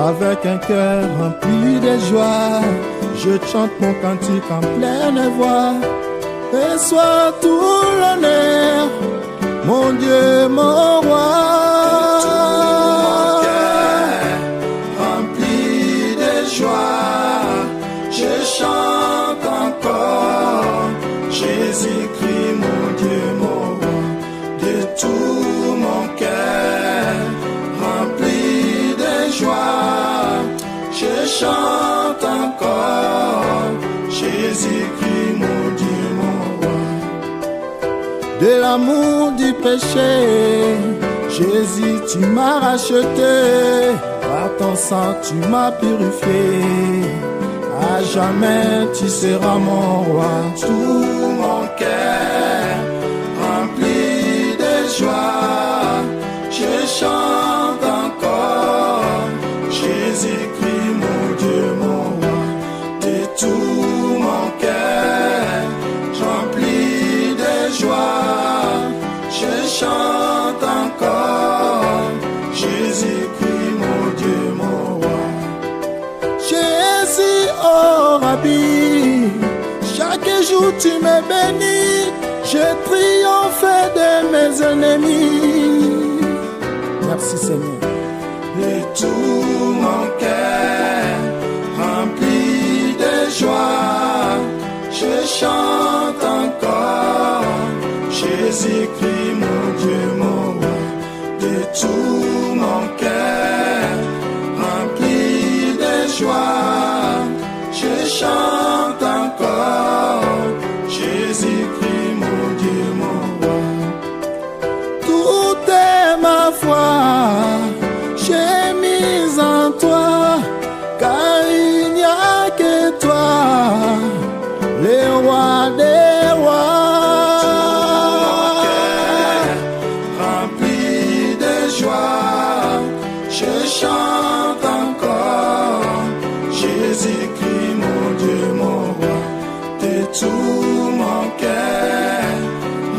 Avec un cœur rempli de joie, je chante mon cantique en pleine voix. Et sois tout l'honneur, mon Dieu, mon roi. Tout mon cœur rempli de joie, je chante encore Jésus-Christ, mon Dieu, mon roi. De tout mon cœur rempli de joie, je chante encore Jésus-Christ, mon Dieu, mon roi. De l'amour du péché, Jésus, tu m'as racheté. Par ton sang, tu m'as purifié. À jamais, tu seras mon roi. Tout mon cœur rempli de joie, je chante encore Jésus-Christ, mon Dieu, mon roi. De tout mon cœur rempli de joie, je chante encore Jésus-Christ, mon Dieu, mon roi. Jésus, oh Rabbi, chaque jour tu me bénis. Je triomphe de mes ennemis. Merci Seigneur. De tout mon cœur rempli de joie, je chante encore Jésus-Christ, mon Dieu, mon roi. De tout mon cœur rempli de joie, je chante encore Jésus-Christ, mon Dieu, mon roi. Tout est ma foi, j'ai mis en toi, car il n'y a que toi, le roi des rois. Rempli de joie, je chante encore Jésus-Christ, mon Dieu, mon roi. De tout mon cœur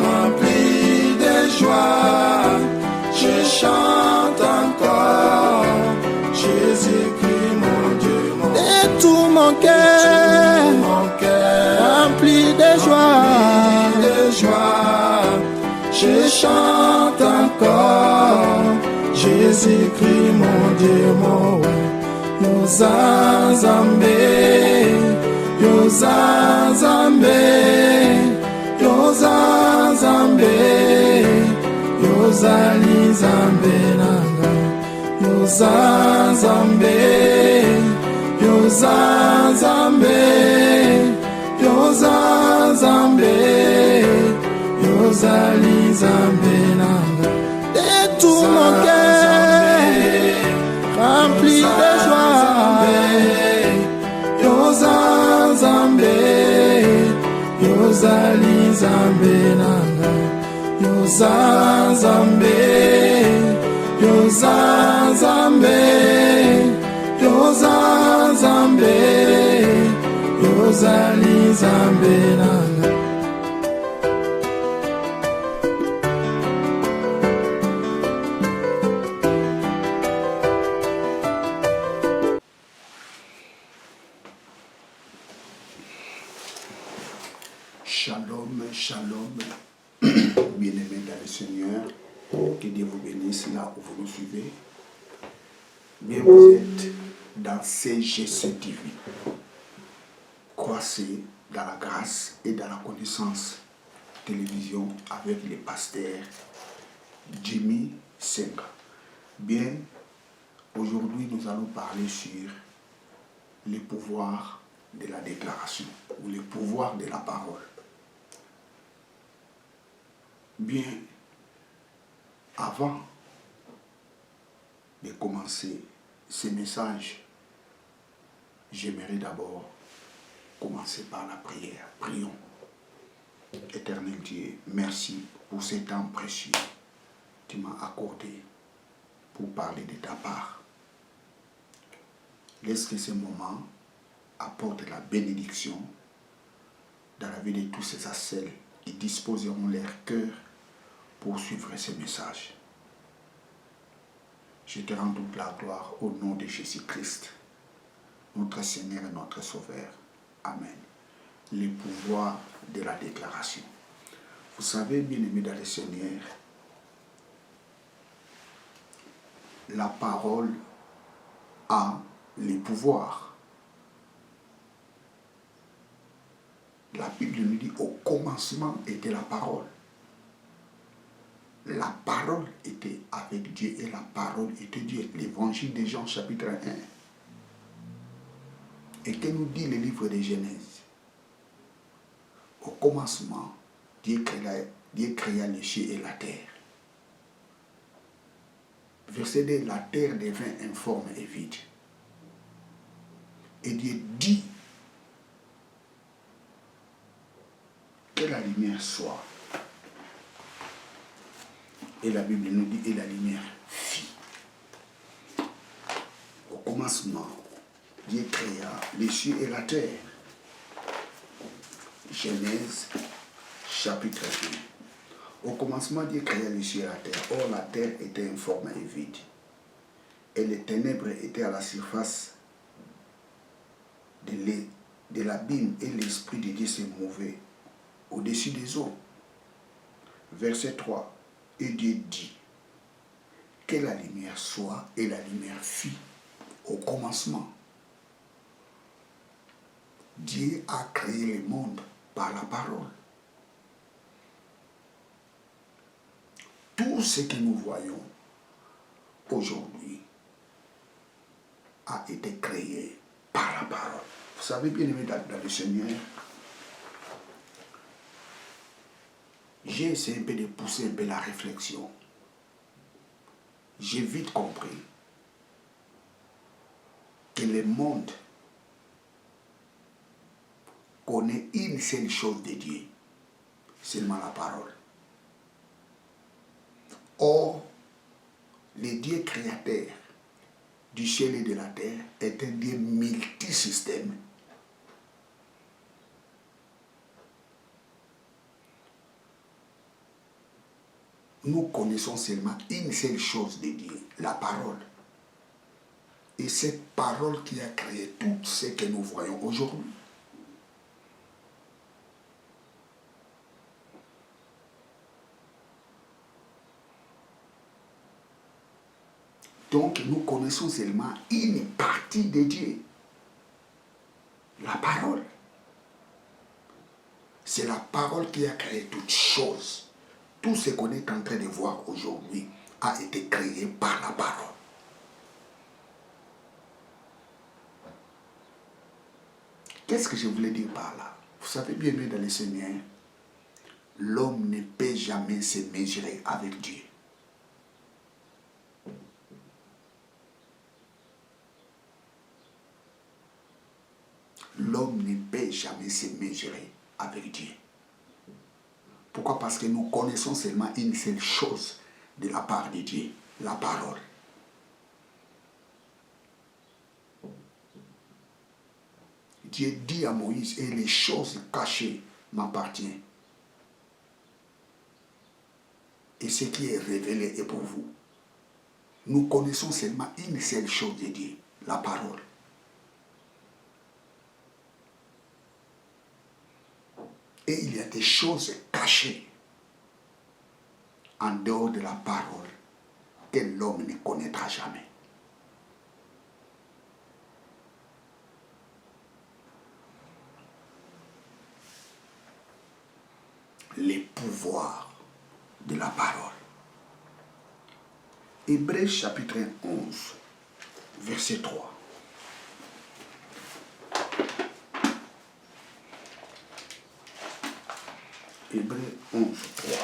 rempli de joie, je chante encore Jésus-Christ, mon Dieu, mon roi. Et tout mon cœur rempli de joie, je chante encore Jésus-Christ, mon Dieu, mon roi. Yozanzambe, Yozanzambe, Yozanzambe, Yozali Zambe nanga, Yozanzambe, Yozanzambe, Yozanzambe, Yozali Zambe nanga. et tout mon cœur rempli de joie. Yozanzambe, Yozali Zambe nanga, Yozanzambe, Yozanzambe, Yozanzambe, Yozali Zambe nanga. Shalom, shalom, bien-aimés dans le Seigneur, que Dieu vous bénisse là où vous nous suivez. Bien, vous êtes dans CGC TV. Croissez dans la grâce et dans la connaissance. Télévision avec le pasteur Jimmy Senga. Bien, aujourd'hui nous allons parler sur le pouvoir de la déclaration ou le pouvoir de la parole. Bien, avant de commencer ce message, j'aimerais d'abord commencer par la prière. Prions. Éternel Dieu, merci pour ce temps précieux que tu m'as accordé pour parler de ta part. Laisse que ce moment apporte la bénédiction dans la vie de tous ces celles qui disposeront leur cœur pour suivre ces messages. Je te rends toute la gloire au nom de Jésus-Christ, notre Seigneur et notre Sauveur. Amen. Le pouvoir de la déclaration. Vous savez, bien-aimés dans le Seigneur, la parole a le pouvoir. La Bible nous dit au commencement était la parole. La parole était avec Dieu et la parole était Dieu. L'évangile de Jean chapitre 1. Et que nous dit le livre de Genèse? Au commencement, Dieu créa les cieux et la terre. Verset 2, la terre devint informe et vide. Et Dieu dit que la lumière soit. Et la Bible nous dit, et la lumière fit. Au commencement, Dieu créa les cieux et la terre. Genèse, chapitre 1. Au commencement, Dieu créa les cieux et la terre. Or, la terre était informe et vide. Et les ténèbres étaient à la surface de l'abîme, et l'Esprit de Dieu se mouvait au-dessus des eaux. Verset 3. Et Dieu dit que la lumière soit, et la lumière fit. Au commencement, Dieu a créé le monde par la parole. Tout ce que nous voyons aujourd'hui a été créé par la parole. Vous savez, bien aimé dans le Seigneur, j'ai essayé un peu de pousser un peu la réflexion. J'ai vite compris que le monde connaît une seule chose de Dieu, seulement la parole. Or, le Dieu créateur du ciel et de la terre est un Dieu multisystème. Nous connaissons seulement une seule chose de Dieu, la parole. Et cette parole qui a créé tout ce que nous voyons aujourd'hui. Donc nous connaissons seulement une partie de Dieu, la parole. C'est la parole qui a créé toutes choses. Tout ce qu'on est en train de voir aujourd'hui a été créé par la parole. Qu'est-ce que je voulais dire par là? Vous savez bien, dans le Seigneur, l'homme ne peut jamais se mesurer avec Dieu. L'homme ne peut jamais se mesurer avec Dieu. Pourquoi? Parce que nous connaissons seulement une seule chose de la part de Dieu, la parole. Dieu dit à Moïse, et les choses cachées m'appartiennent. Et ce qui est révélé est pour vous. Nous connaissons seulement une seule chose de Dieu, la parole. Et il y a des choses cachées en dehors de la parole que l'homme ne connaîtra jamais. Les pouvoirs de la parole. Hébreux chapitre 11, verset 3. Hébreux 11, 3.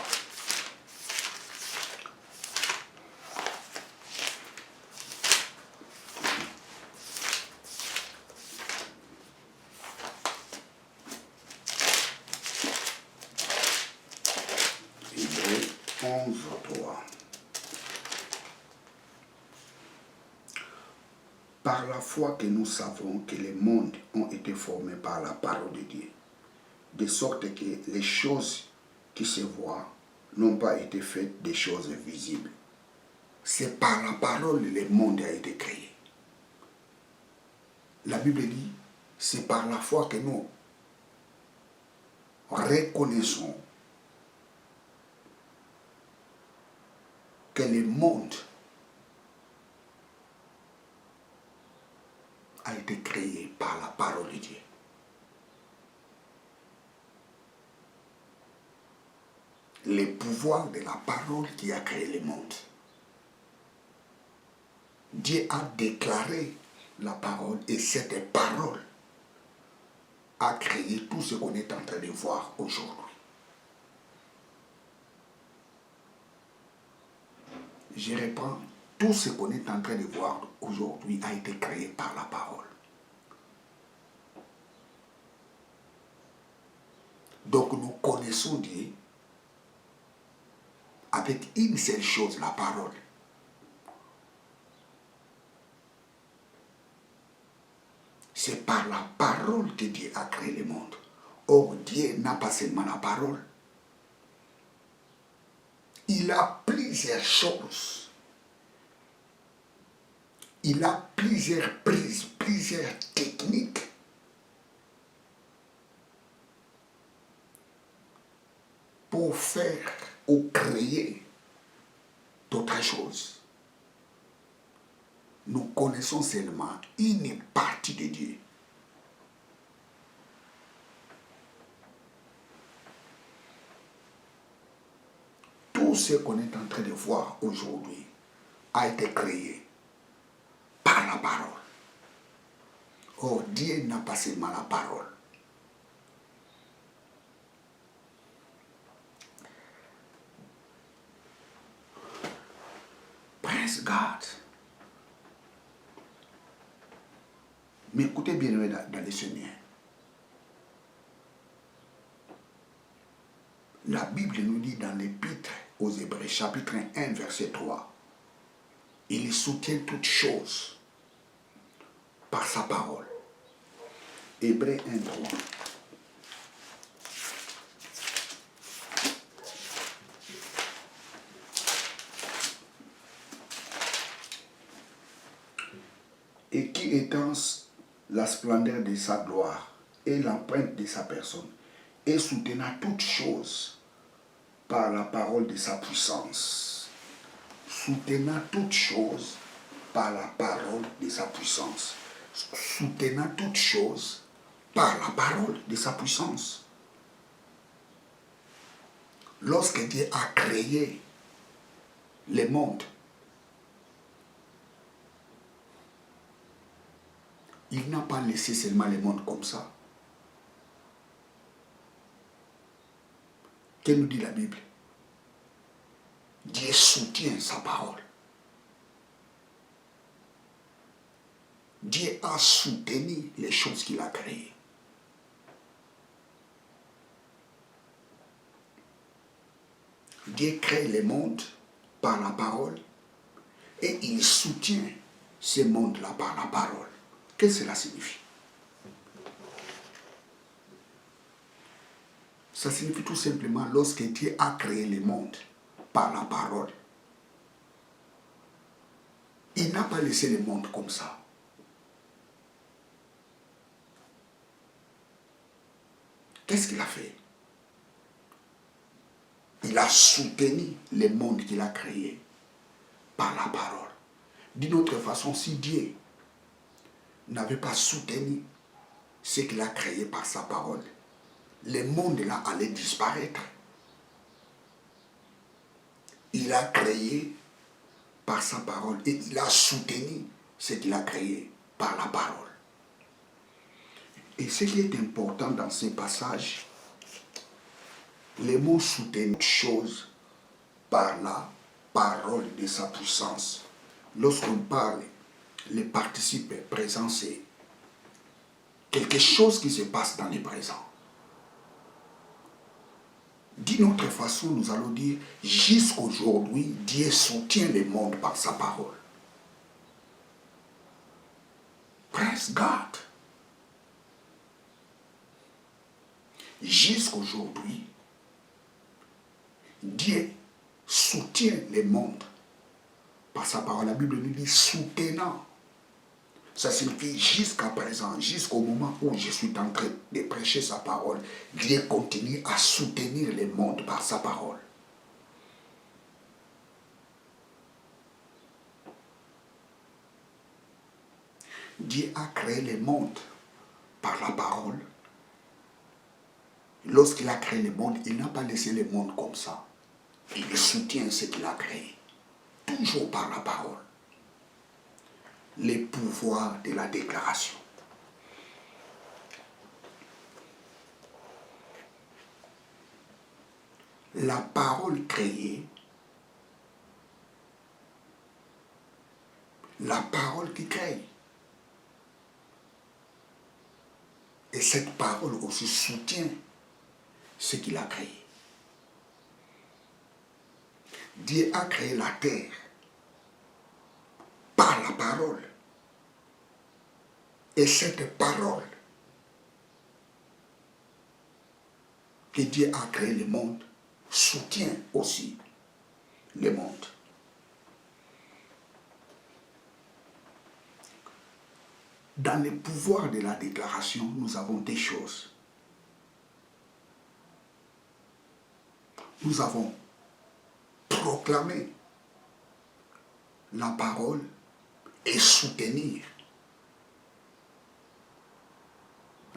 Hébreux 11, 3. Par la foi que nous savons que les mondes ont été formés par la parole de Dieu, de sorte que les choses qui se voient n'ont pas été faites des choses visibles. c'est par la parole que le monde a été créé. La Bible dit, c'est par la foi que nous reconnaissons que le monde a été créé par la parole de Dieu. Le pouvoir de la parole qui a créé le monde. Dieu a déclaré la parole et cette parole a créé tout ce qu'on est en train de voir aujourd'hui. Je reprends, tout ce qu'on est en train de voir aujourd'hui a été créé par la parole. Donc nous connaissons Dieu avec une seule chose, la parole. C'est par la parole que Dieu a créé le monde. Or, Dieu n'a pas seulement la parole. Il a plusieurs choses. Il a plusieurs prises, plusieurs techniques pour faire ou créer d'autres choses. Nous connaissons seulement une partie de Dieu. Tout ce qu'on est en train de voir aujourd'hui a été créé par la parole. Or, Dieu n'a pas seulement la parole. Praise God. Mais écoutez bien dans les Seigneurs. La Bible nous dit dans l'Épître aux Hébreux, chapitre 1, verset 3, il soutient toutes choses par sa parole. Hébreux 1, 3. Et qui étend la splendeur de sa gloire et l'empreinte de sa personne, et soutenant toutes choses par la parole de sa puissance. Soutenant toutes choses par la parole de sa puissance. Soutenant toutes choses par la parole de sa puissance. Lorsque Dieu a créé le monde, il n'a pas laissé seulement le monde comme ça. Que nous dit la Bible? Dieu soutient sa parole. Dieu a soutenu les choses qu'il a créées. Dieu crée le monde par la parole et il soutient ce monde-là par la parole. Qu'est-ce que cela signifie? Ça signifie tout simplement lorsque Dieu a créé le monde par la parole, il n'a pas laissé le monde comme ça. Qu'est-ce qu'il a fait? Il a soutenu le monde qu'il a créé par la parole. D'une autre façon, si Dieu n'avait pas soutenu ce qu'il a créé par sa parole, le monde là allait disparaître. Il a créé par sa parole et il a soutenu ce qu'il a créé par la parole. Et ce qui est important dans ce passage, les mots soutenir chose par la parole de sa puissance. Lorsqu'on parle, le participe présent, c'est quelque chose qui se passe dans le présent. D'une autre façon, nous allons dire, jusqu'aujourd'hui, Dieu soutient le monde par sa parole. Praise God. Jusqu'aujourd'hui, Dieu soutient le monde par par sa parole. La Bible nous dit soutenant. Ça signifie jusqu'à présent, jusqu'au moment où je suis en train de prêcher sa parole, Dieu continue à soutenir le monde par sa parole. Dieu a créé le monde par la parole. Lorsqu'il a créé le monde, il n'a pas laissé le monde comme ça. Il soutient ce qu'il a créé, toujours par la parole. Les pouvoirs de la déclaration. La parole créée, la parole qui crée. Et cette parole aussi soutient ce qu'il a créé. Dieu a créé la terre par la parole. Et cette parole que Dieu a créé le monde soutient aussi le monde. Dans le pouvoir de la déclaration, nous avons des choses. Nous avons proclamé la parole et soutenir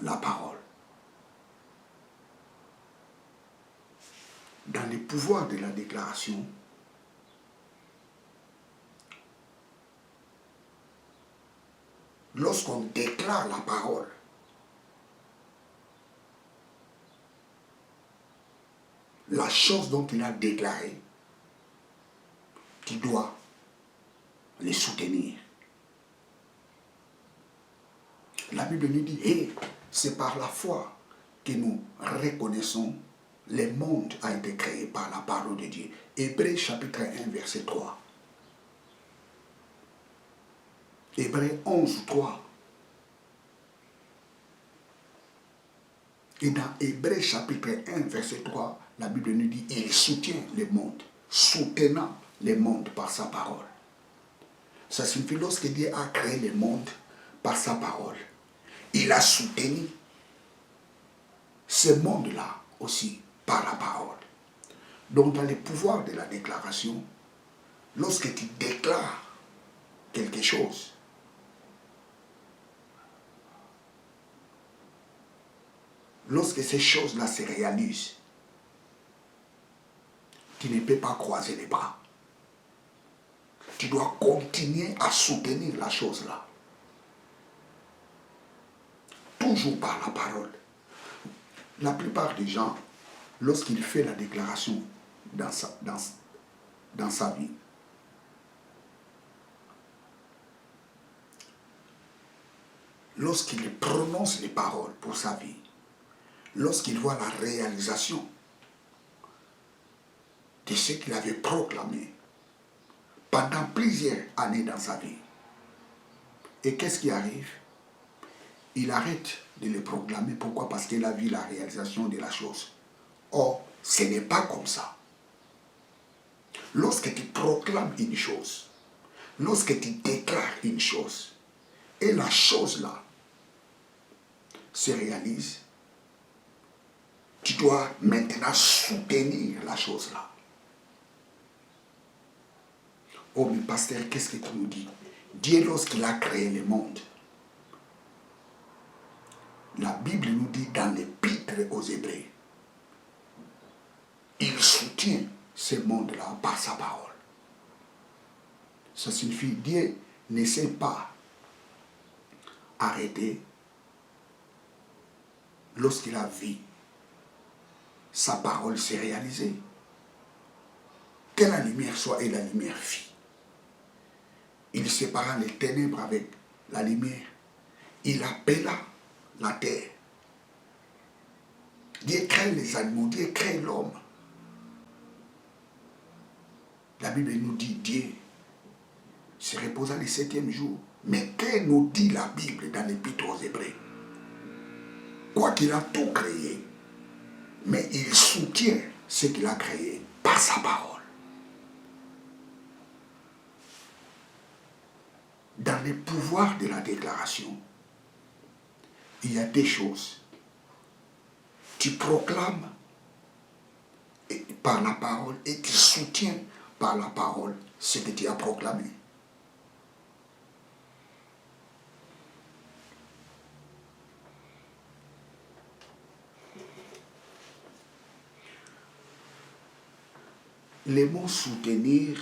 la parole. Dans le pouvoir de la déclaration, lorsqu'on déclare la parole, la chose dont il a déclaré, tu dois les soutenir. La Bible nous dit, et c'est par la foi que nous reconnaissons le monde a été créé par la parole de Dieu. Hébreux chapitre 1, verset 3. Hébreux 11, 3. Et dans Hébreux chapitre 1, verset 3, la Bible nous dit, il soutient le monde, soutenant le monde par sa parole. Ça signifie lorsque Dieu a créé le monde par sa parole, il a soutenu ce monde-là aussi par la parole. Donc dans le pouvoir de la déclaration, lorsque tu déclares quelque chose, lorsque ces choses-là se réalisent, tu ne peux pas croiser les bras. Tu dois continuer à soutenir la chose-là. Toujours par la parole. La plupart des gens, lorsqu'il fait la déclaration dans sa vie, lorsqu'il prononce les paroles pour sa vie, lorsqu'il voit la réalisation de ce qu'il avait proclamé pendant plusieurs années dans sa vie, et qu'est-ce qui arrive? Il arrête de le proclamer. Pourquoi? Parce qu'il a vu la réalisation de la chose. Or, ce n'est pas comme ça. Lorsque tu proclames une chose, lorsque tu déclares une chose, et la chose-là se réalise, tu dois maintenant soutenir la chose-là. Oh, mais pasteur, qu'est-ce que tu nous dis? Dieu, lorsqu'il a créé le monde, la Bible nous dit dans l'Épître aux Hébreux, il soutient ce monde-là par sa parole. Ça signifie que Dieu ne s'est pas arrêté lorsqu'il a vu sa parole se réaliser. Que la lumière soit et la lumière fit. Il sépara les ténèbres avec la lumière. Il appela la terre. Dieu crée les animaux, Dieu crée l'homme. La Bible nous dit Dieu se reposa le 7e jour. Mais que nous dit la Bible dans l'Épître aux Hébreux? Quoi qu'il a tout créé, mais il soutient ce qu'il a créé par sa parole. le pouvoir de la déclaration, il y a des choses. Tu proclames par la parole et tu soutiens par la parole ce que tu as proclamé. Les mots soutenir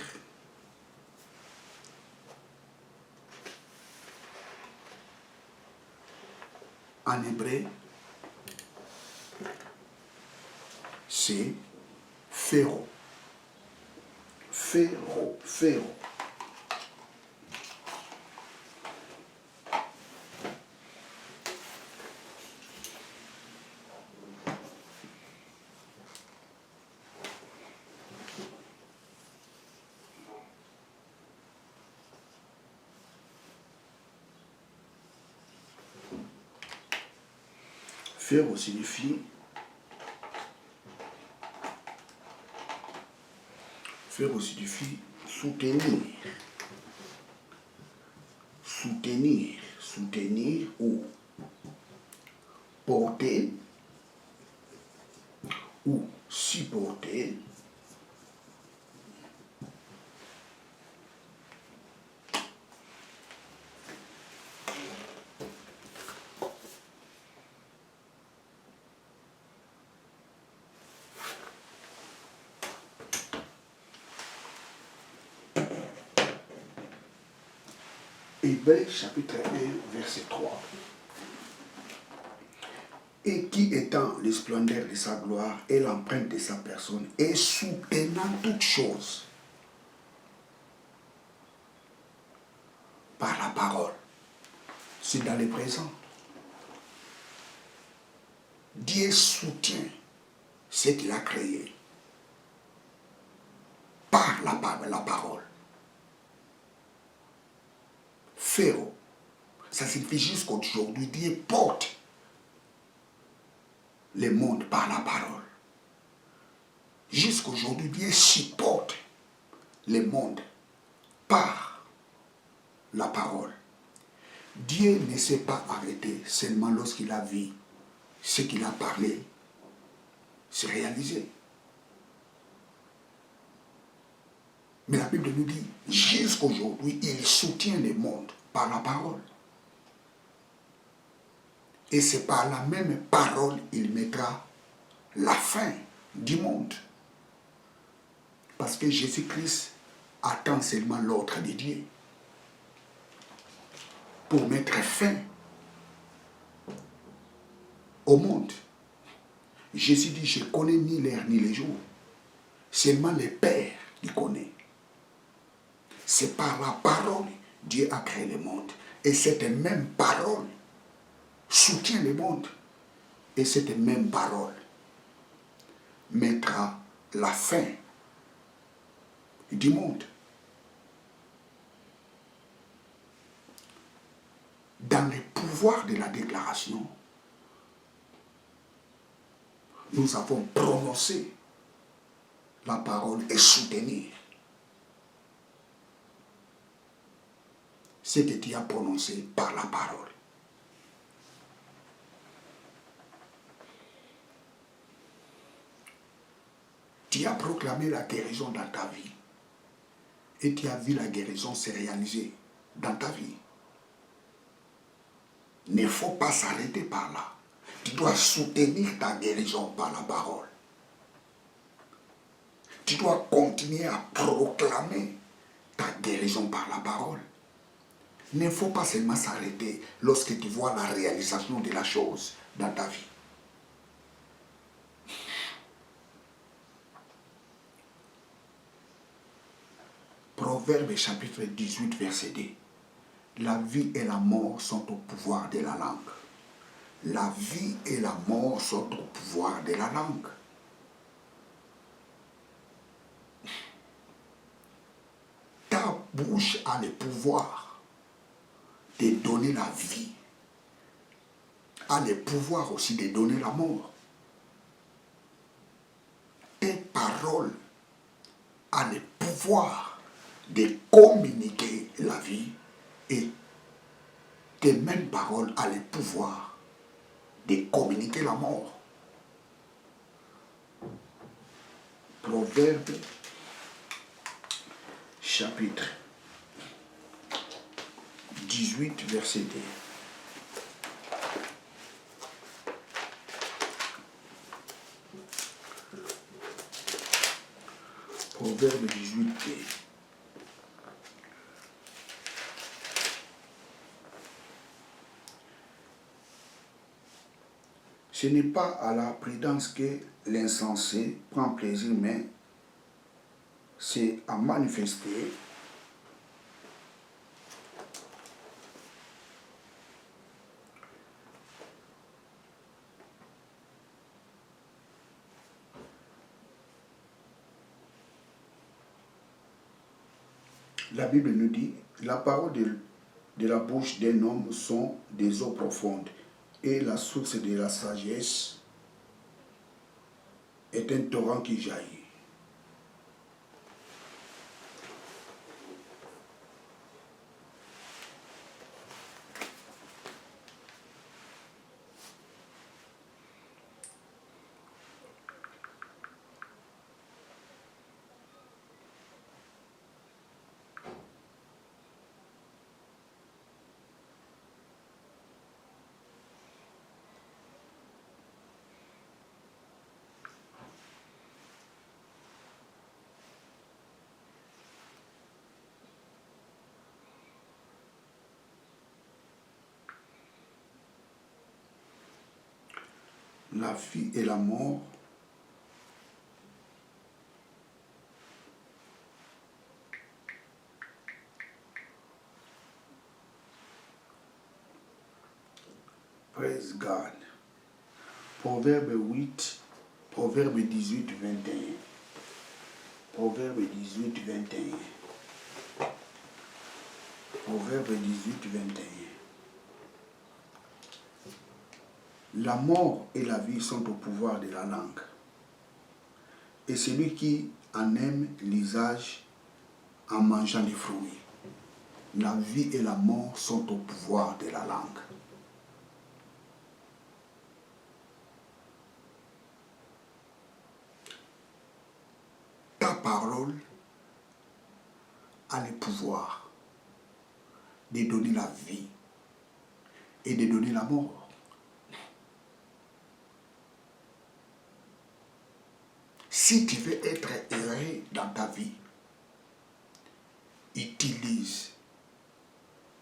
en hébreu, c'est pharaon. Pharaon, pharaon. Pharaon signifie soutenir. Soutenir ou porter ou supporter. Hébreux chapitre 1, verset 3. Et qui étant le splendeur de sa gloire et l'empreinte de sa personne, et soutenant toutes choses par la parole. C'est dans le présent. Dieu soutient ce qu'il a créé par la parole. Pharaon, ça signifie jusqu'aujourd'hui, Dieu porte le monde par la parole. Jusqu'aujourd'hui, Dieu supporte le monde par la parole. Dieu ne s'est pas arrêté seulement lorsqu'il a vu ce qu'il a parlé se réaliser. Mais la Bible nous dit, jusqu'aujourd'hui, il soutient le monde par la parole. Et c'est par la même parole qu'il mettra la fin du monde. Parce que Jésus-Christ attend seulement l'ordre de Dieu pour mettre fin au monde. Jésus dit, je ne connais ni l'heure ni le jour. Seulement le Père qui connaît. C'est par la parole que Dieu a créé le monde. Et cette même parole soutient le monde. Et cette même parole mettra la fin du monde. Dans le pouvoir de la déclaration, nous avons prononcé la parole et soutenir ce que tu as prononcé par la parole. Tu as proclamé la guérison dans ta vie et tu as vu la guérison se réaliser dans ta vie. Il ne faut pas s'arrêter par là. Tu dois soutenir ta guérison par la parole. Tu dois continuer à proclamer ta guérison par la parole. Il ne faut pas seulement s'arrêter lorsque tu vois la réalisation de la chose dans ta vie. Proverbe chapitre 18, verset 2. La vie et la mort sont au pouvoir de la langue. La vie et la mort sont au pouvoir de la langue. Ta bouche a le pouvoir de donner la vie, a le pouvoir aussi de donner la mort. Tes paroles ont le pouvoir de communiquer la vie et tes mêmes paroles ont le pouvoir de communiquer la mort. Proverbe, chapitre 18, verset 2. Proverbe 18, 2. Ce n'est pas à la prudence que l'insensé prend plaisir, mais c'est à manifester la Bible nous dit, la parole de la bouche d'un homme sont des eaux profondes, et la source de la sagesse est un torrent qui jaillit. La vie et la mort praise God. Proverbe 8, Proverbe 18, 21. Proverbe 18, 21. Proverbe 18, 21. La mort et la vie sont au pouvoir de la langue. Et celui qui en aime l'usage en mangeant des fruits. La vie et la mort sont au pouvoir de la langue. Ta parole a le pouvoir de donner la vie et de donner la mort. Si tu veux être heureux dans ta vie, utilise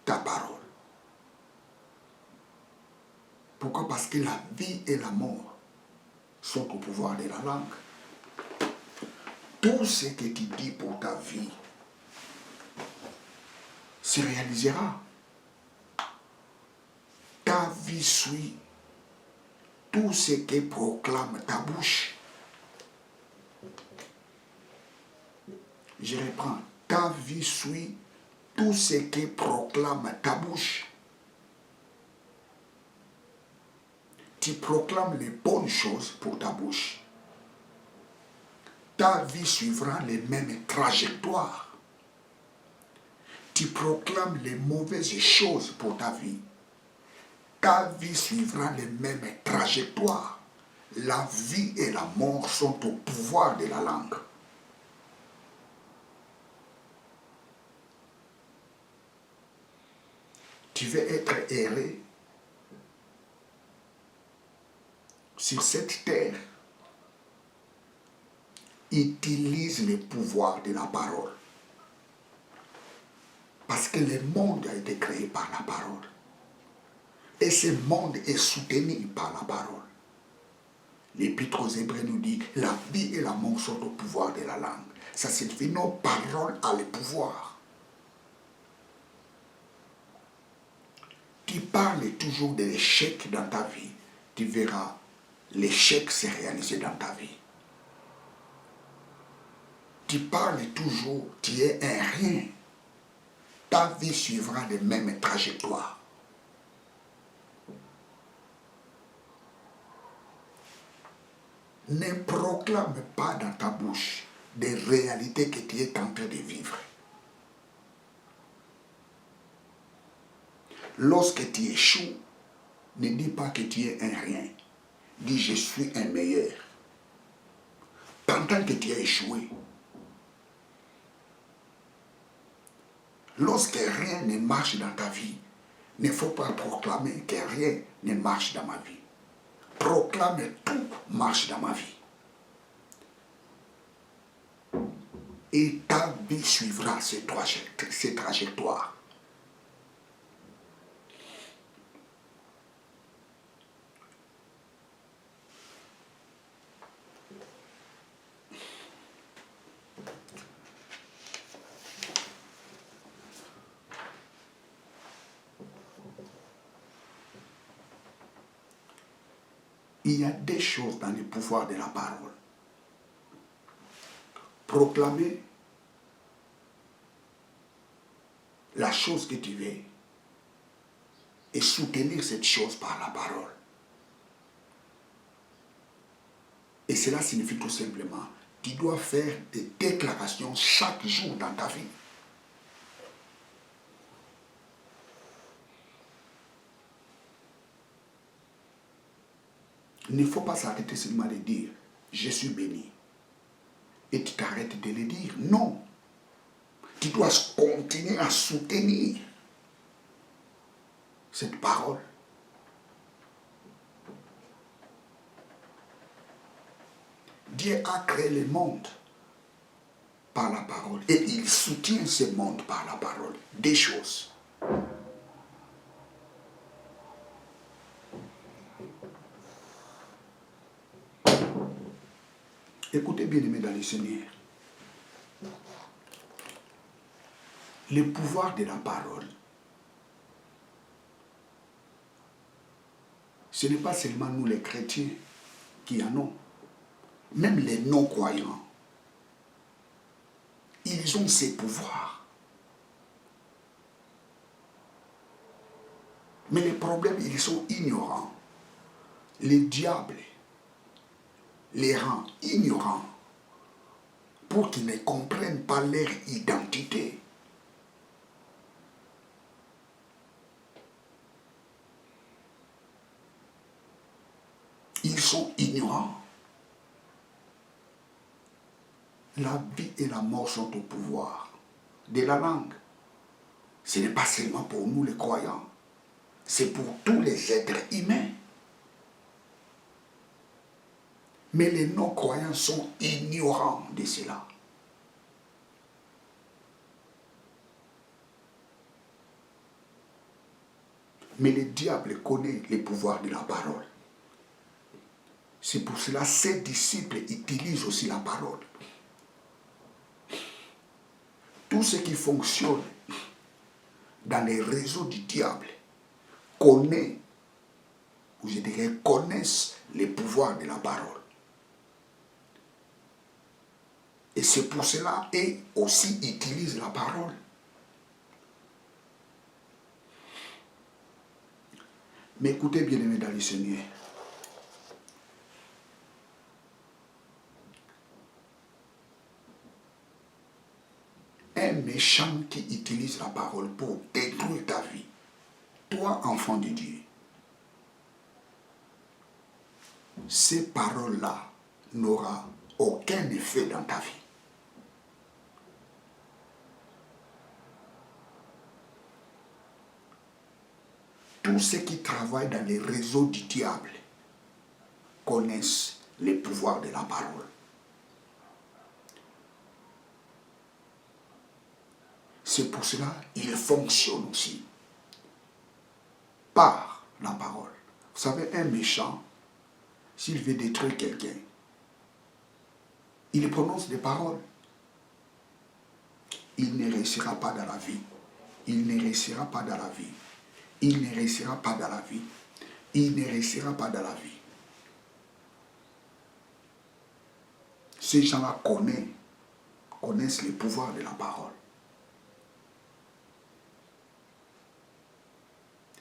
ta parole. Pourquoi? Parce que la vie et la mort sont au pouvoir de la langue. Tout ce que tu dis pour ta vie se réalisera. Ta vie suit tout ce que proclame ta bouche. Je reprends. Ta vie suit tout ce que proclame ta bouche. Tu proclames les bonnes choses pour ta bouche. Ta vie suivra les mêmes trajectoires. Tu proclames les mauvaises choses pour ta vie. Ta vie suivra les mêmes trajectoires. La vie et la mort sont au pouvoir de la langue. Tu veux être heureux sur cette terre. Utilise le pouvoir de la parole. Parce que le monde a été créé par la parole. Et ce monde est soutenu par la parole. L'Épître aux Hébreux nous dit, la vie et la mort sont au pouvoir de la langue. Ça signifie nos paroles ont le pouvoir. Tu parles toujours de l'échec dans ta vie. Tu verras l'échec se réaliser dans ta vie. Tu parles toujours, tu es un rien. Ta vie suivra les mêmes trajectoires. Ne proclame pas dans ta bouche des réalités que tu es en train de vivre. Lorsque tu échoues, ne dis pas que tu es un rien. Dis je suis un meilleur. Pendant que tu as échoué, lorsque rien ne marche dans ta vie, il ne faut pas proclamer que rien ne marche dans ma vie. Proclame tout marche dans ma vie. Et ta vie suivra ces trajectoires. Il y a des choses dans le pouvoir de la parole. Proclamer la chose que tu veux et soutenir cette chose par la parole. Et cela signifie tout simplement, tu dois faire des déclarations chaque jour dans ta vie. Il ne faut pas s'arrêter seulement de dire, je suis béni. Et tu t'arrêtes de le dire. Non. Tu dois continuer à soutenir cette parole. Dieu a créé le monde par la parole. Et il soutient ce monde par la parole. Des choses. Écoutez bien, aimés dans le Seigneur. Le pouvoir de la parole, ce n'est pas seulement nous les chrétiens qui en ont. Même les non-croyants, ils ont ces pouvoirs. Mais les problèmes, ils sont ignorants. Le diable les rend ignorants pour qu'ils ne comprennent pas leur identité. Ils sont ignorants. La vie et la mort sont au pouvoir de la langue. Ce n'est pas seulement pour nous les croyants, c'est pour tous les êtres humains. Mais les non-croyants sont ignorants de cela. Mais le diable connaît les pouvoirs de la parole. C'est pour cela que ses disciples utilisent aussi la parole. Tout ce qui fonctionne dans les réseaux du diable connaissent les pouvoirs de la parole. Et c'est pour cela qu'ils aussi utilisent la parole. Mais écoutez bien, aimés dans le Seigneur. Un méchant qui utilise la parole pour détruire ta vie. Toi, enfant de Dieu, ces paroles-là n'auront aucun effet dans ta vie. Tous ceux qui travaillent dans les réseaux du diable connaissent les pouvoirs de la parole. C'est pour cela qu'ils fonctionnent aussi par la parole. Vous savez, un méchant, s'il veut détruire quelqu'un, il prononce des paroles. Il ne réussira pas dans la vie. Il ne réussira pas dans la vie. Il ne réussira pas dans la vie. Il ne réussira pas dans la vie. Ces gens-là connaissent le pouvoir de la parole.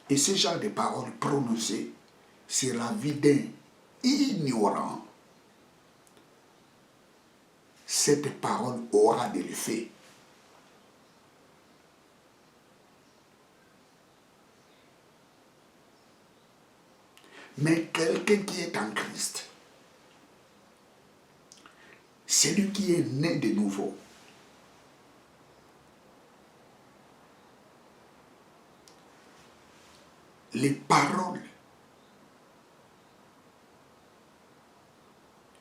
Et ce genre de paroles prononcées sur la vie d'un ignorant, cette parole aura de l'effet. Mais quelqu'un qui est en Christ, celui qui est né de nouveau, les paroles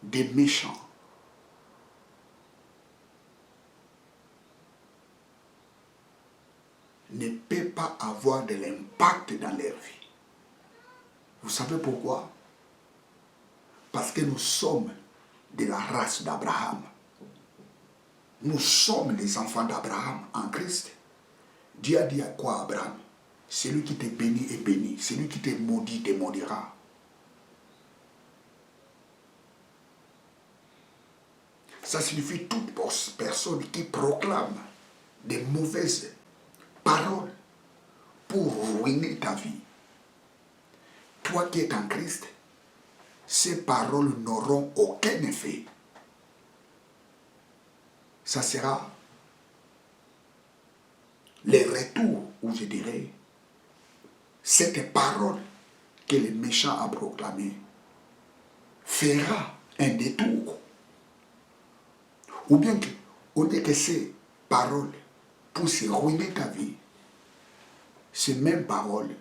des méchants ne peuvent pas avoir de l'impact dans leur vie. Vous savez pourquoi? Parce que nous sommes de la race d'Abraham. Nous sommes les enfants d'Abraham en Christ. Dieu a dit à quoi Abraham? Celui qui te bénit est béni. Celui qui te maudit te maudira. Ça signifie toute personne qui proclame des mauvaises paroles pour ruiner ta vie. Toi qui es en Christ, ces paroles n'auront aucun effet. Ça sera le retour, où je dirais, cette parole que le méchant a proclamée fera un détour. Ou bien qu'au lieu que ces paroles puissent ruiner ta vie, ces mêmes paroles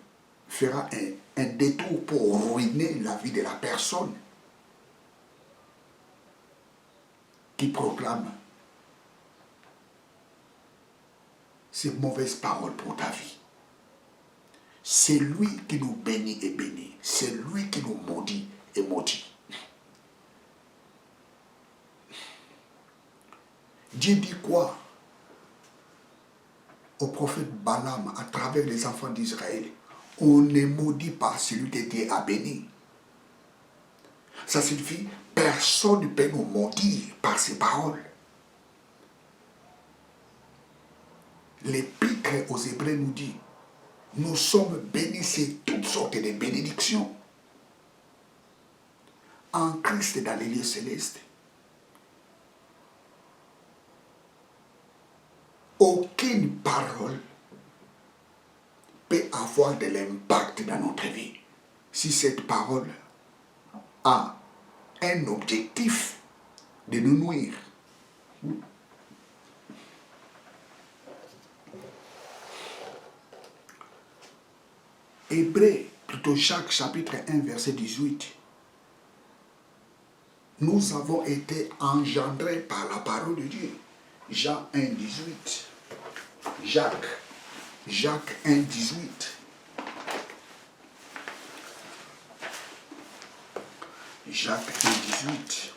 fera un détour pour ruiner la vie de la personne qui proclame ces mauvaises paroles pour ta vie. C'est lui qui nous bénit et béni. C'est lui qui nous maudit et maudit. Dieu dit quoi au prophète Balaam à travers les enfants d'Israël? On ne maudit pas celui que Dieu a béni. Ça signifie personne ne peut nous maudire par ses paroles. L'Épître aux Hébreux nous dit, nous sommes bénis, c'est toutes sortes de bénédictions en Christ dans les lieux célestes. Aucune parole peut avoir de l'impact dans notre vie si cette parole a un objectif de nous nuire. Hébreux, plutôt Jacques chapitre 1 verset 18. Nous avons été engendrés par la parole de Dieu. Jean 1, 18. Jacques 1, 18. Jacques 1, 18.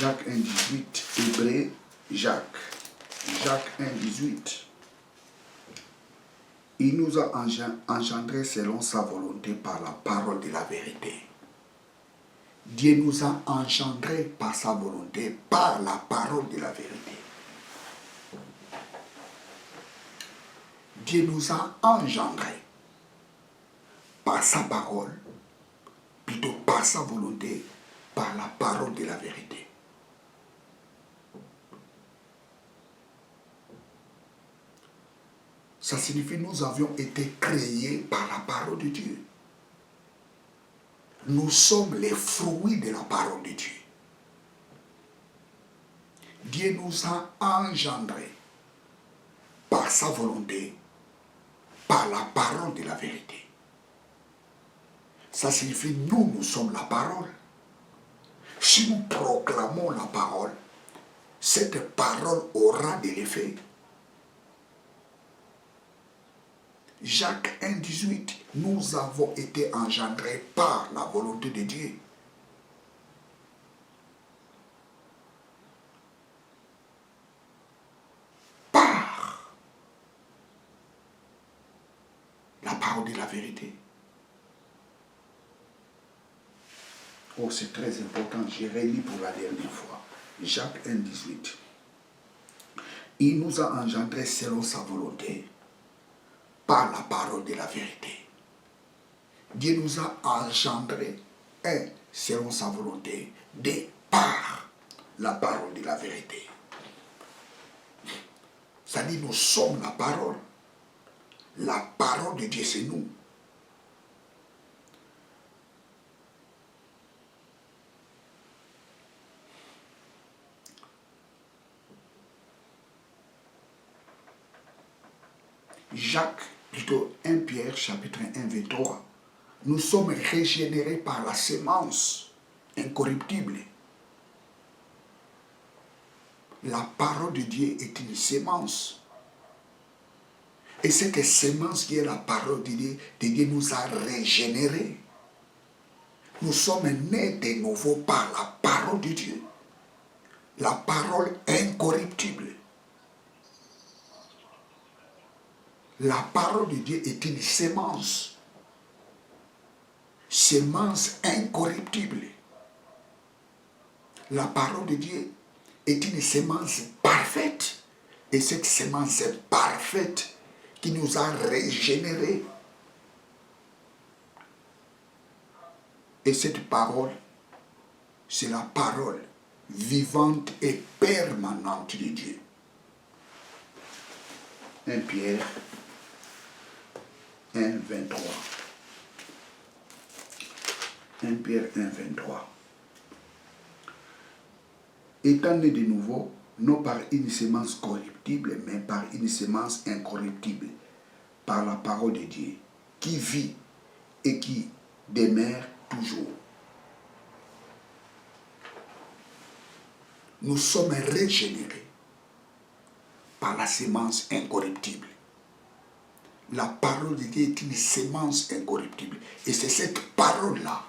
Jacques 1, 18. Hébreux, Jacques 1, 18. Il nous a engendrés selon sa volonté par la parole de la vérité. Dieu nous a engendrés par sa volonté, par la parole de la vérité. Dieu nous a engendrés par sa parole, plutôt par sa volonté, par la parole de la vérité. Ça signifie que nous avions été créés par la parole de Dieu. Nous sommes les fruits de la parole de Dieu. Dieu nous a engendrés par sa volonté, par la parole de la vérité. Ça signifie que nous sommes la parole. Si nous proclamons la parole, cette parole aura de l'effet. Jacques 1, 18, nous avons été engendrés par la volonté de Dieu. Par la parole de la vérité. Oh, c'est très important, j'ai relis pour la dernière fois. Jacques 1, 18. Il nous a engendrés selon sa volonté, par la parole de la vérité. Dieu nous a engendrés, selon sa volonté, par la parole de la vérité. C'est-à-dire nous sommes la parole. La parole de Dieu, c'est nous. Jacques, plutôt 1 Pierre, chapitre 1, 23. Nous sommes régénérés par la sémence incorruptible. La parole de Dieu est une sémence. Et cette sémence qui est la parole de Dieu nous a régénérés. Nous sommes nés de nouveau par la parole de Dieu. La parole incorruptible. La parole de Dieu est une sémence. Sémence incorruptible. La parole de Dieu est une sémence parfaite. Et cette sémence parfaite qui nous a régénérés. Et cette parole, c'est la parole vivante et permanente de Dieu. 1 Pierre 1, 23. 1 Pierre 1, 23. Étant né de nouveau, non par une sémence corruptible, mais par une sémence incorruptible, par la parole de Dieu, qui vit et qui demeure toujours. Nous sommes régénérés par la sémence incorruptible. La parole de Dieu est une sémence incorruptible. Et c'est cette parole-là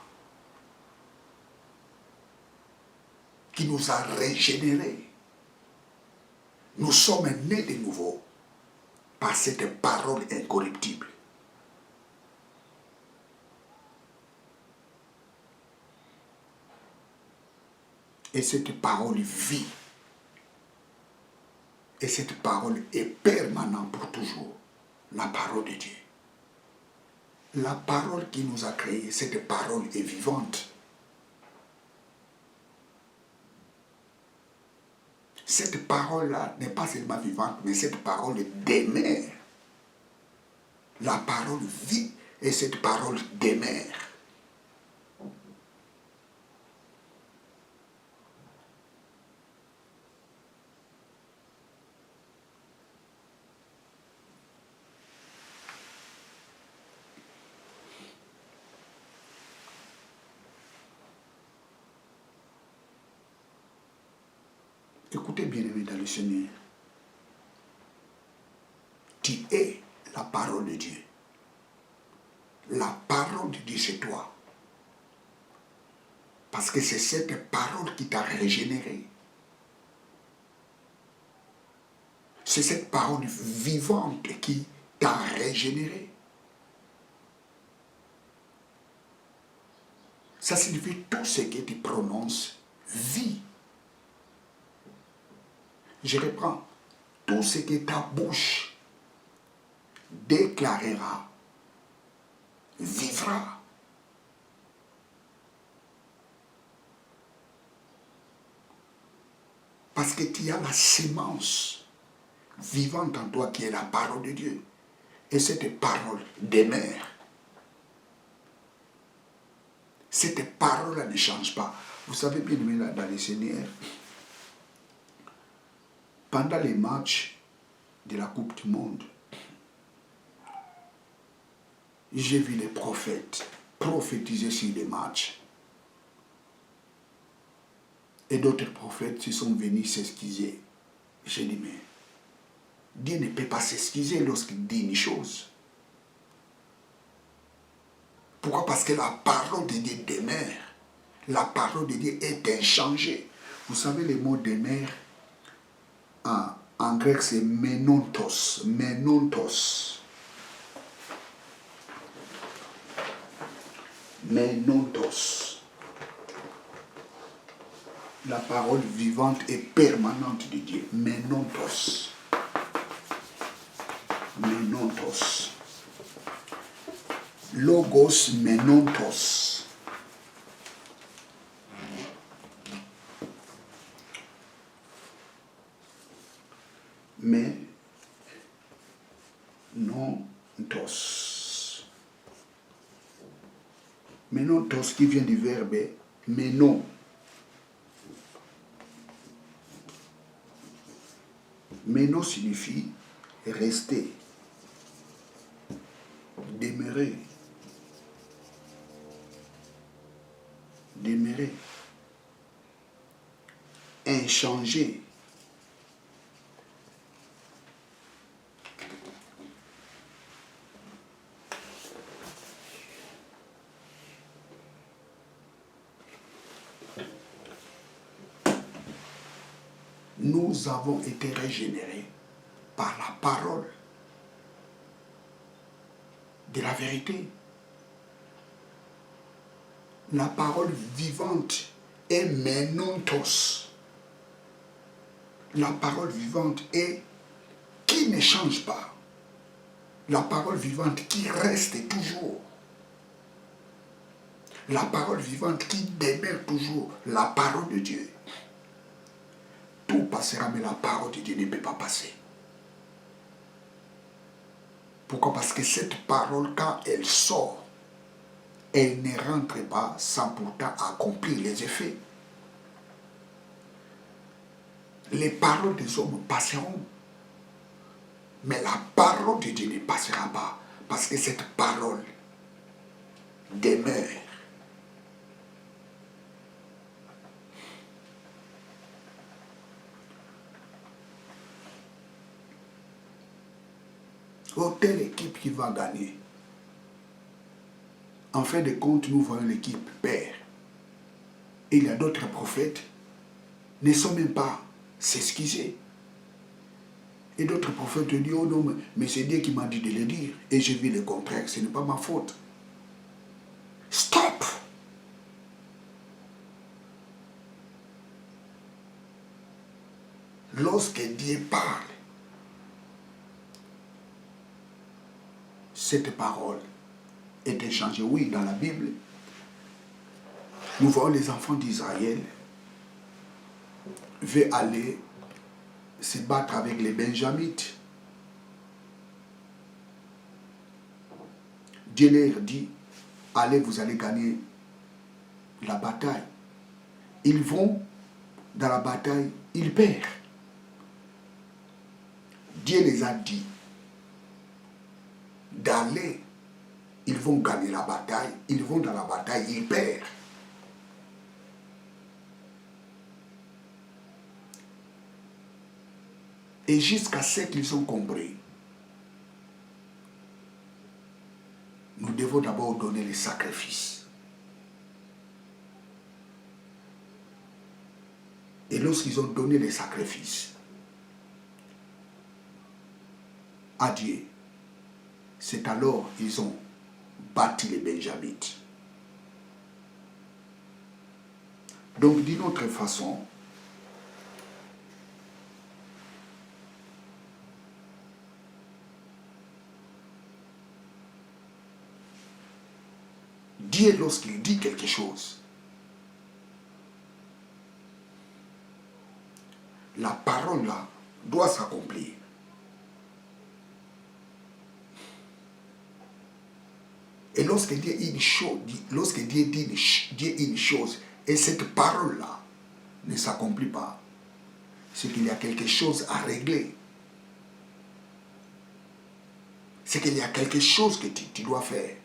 qui nous a régénérés. Nous sommes nés de nouveau par cette parole incorruptible. Et cette parole vit. Et cette parole est permanente pour toujours. La parole de Dieu. La parole qui nous a créés, cette parole est vivante. Cette parole-là n'est pas seulement vivante, mais cette parole demeure. La parole vit et cette parole demeure. Écoutez bien aimé dans le Seigneur. Tu es la parole de Dieu. La parole de Dieu c'est toi. Parce que c'est cette parole qui t'a régénéré. C'est cette parole vivante qui t'a régénéré. Ça signifie tout ce que tu prononces, vit. Je reprends. Tout ce que ta bouche déclarera, vivra. Parce que tu as la sémence vivante en toi qui est la parole de Dieu. Et cette parole demeure. Cette parole ne change pas. Vous savez bien aimé dans le Seigneur, pendant les matchs de la Coupe du Monde, j'ai vu les prophètes prophétiser sur les matchs. Et d'autres prophètes se sont venus s'excuser. J'ai dit, mais Dieu ne peut pas s'excuser lorsqu'il dit une chose. Pourquoi? Parce que la parole de Dieu demeure. La parole de Dieu est inchangée. Vous savez, le mot demeure, en grec, c'est menontos. Menontos. Menontos. La parole vivante et permanente de Dieu. Menontos. Menontos. Logos menontos. Mais Menontos. Menontos qui vient du verbe menon. Menon signifie rester, demeurer, inchangé. Nous avons été régénérés par la parole de la vérité. La parole vivante est menontos. La parole vivante est qui ne change pas. La parole vivante qui reste toujours. La parole vivante qui demeure toujours. La parole de Dieu. Tout passera, mais la parole de Dieu ne peut pas passer. Pourquoi? Parce que cette parole, quand elle sort, elle ne rentre pas sans pourtant accomplir les effets. Les paroles des hommes passeront, mais la parole de Dieu ne passera pas, parce que cette parole demeure. Telle équipe qui va gagner. En fin de compte, nous voyons l'équipe perd. Et il y a d'autres prophètes ne sont même pas s'excuser. Et d'autres prophètes disent, oh non, mais c'est Dieu qui m'a dit de le dire. Et je vis le contraire, ce n'est pas ma faute. Stop! Lorsque Dieu parle, cette parole est échangée. Oui, dans la Bible, nous voyons les enfants d'Israël veulent aller se battre avec les Benjamites. Dieu leur dit, allez, vous allez gagner la bataille. Ils vont dans la bataille, ils perdent. Dieu les a dit d'aller, ils vont gagner la bataille, ils vont dans la bataille, ils perdent. Et jusqu'à ce qu'ils ont compris, nous devons d'abord donner les sacrifices. Et lorsqu'ils ont donné les sacrifices à Dieu, c'est alors qu'ils ont bâti les Benjamites. Donc, d'une autre façon, Dieu, lorsqu'il dit quelque chose, la parole là doit s'accomplir. Et lorsque Dieu dit une chose, et cette parole-là ne s'accomplit pas, c'est qu'il y a quelque chose à régler. C'est qu'il y a quelque chose que tu dois faire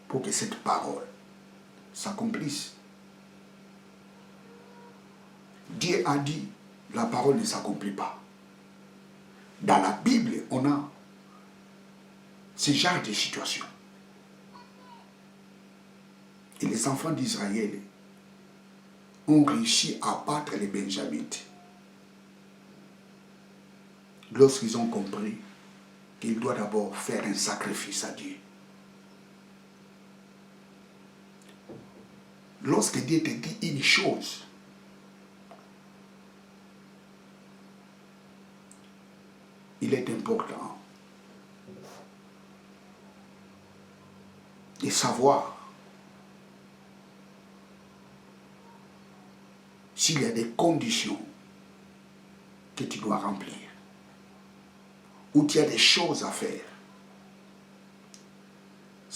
pour que cette parole s'accomplisse. Dieu a dit, la parole ne s'accomplit pas. Dans la Bible, on a ce genre de situation. Et les enfants d'Israël ont réussi à battre les Benjamites lorsqu'ils ont compris qu'ils doivent d'abord faire un sacrifice à Dieu. Lorsque Dieu te dit une chose, il est important de savoir s'il y a des conditions que tu dois remplir, ou tu as des choses à faire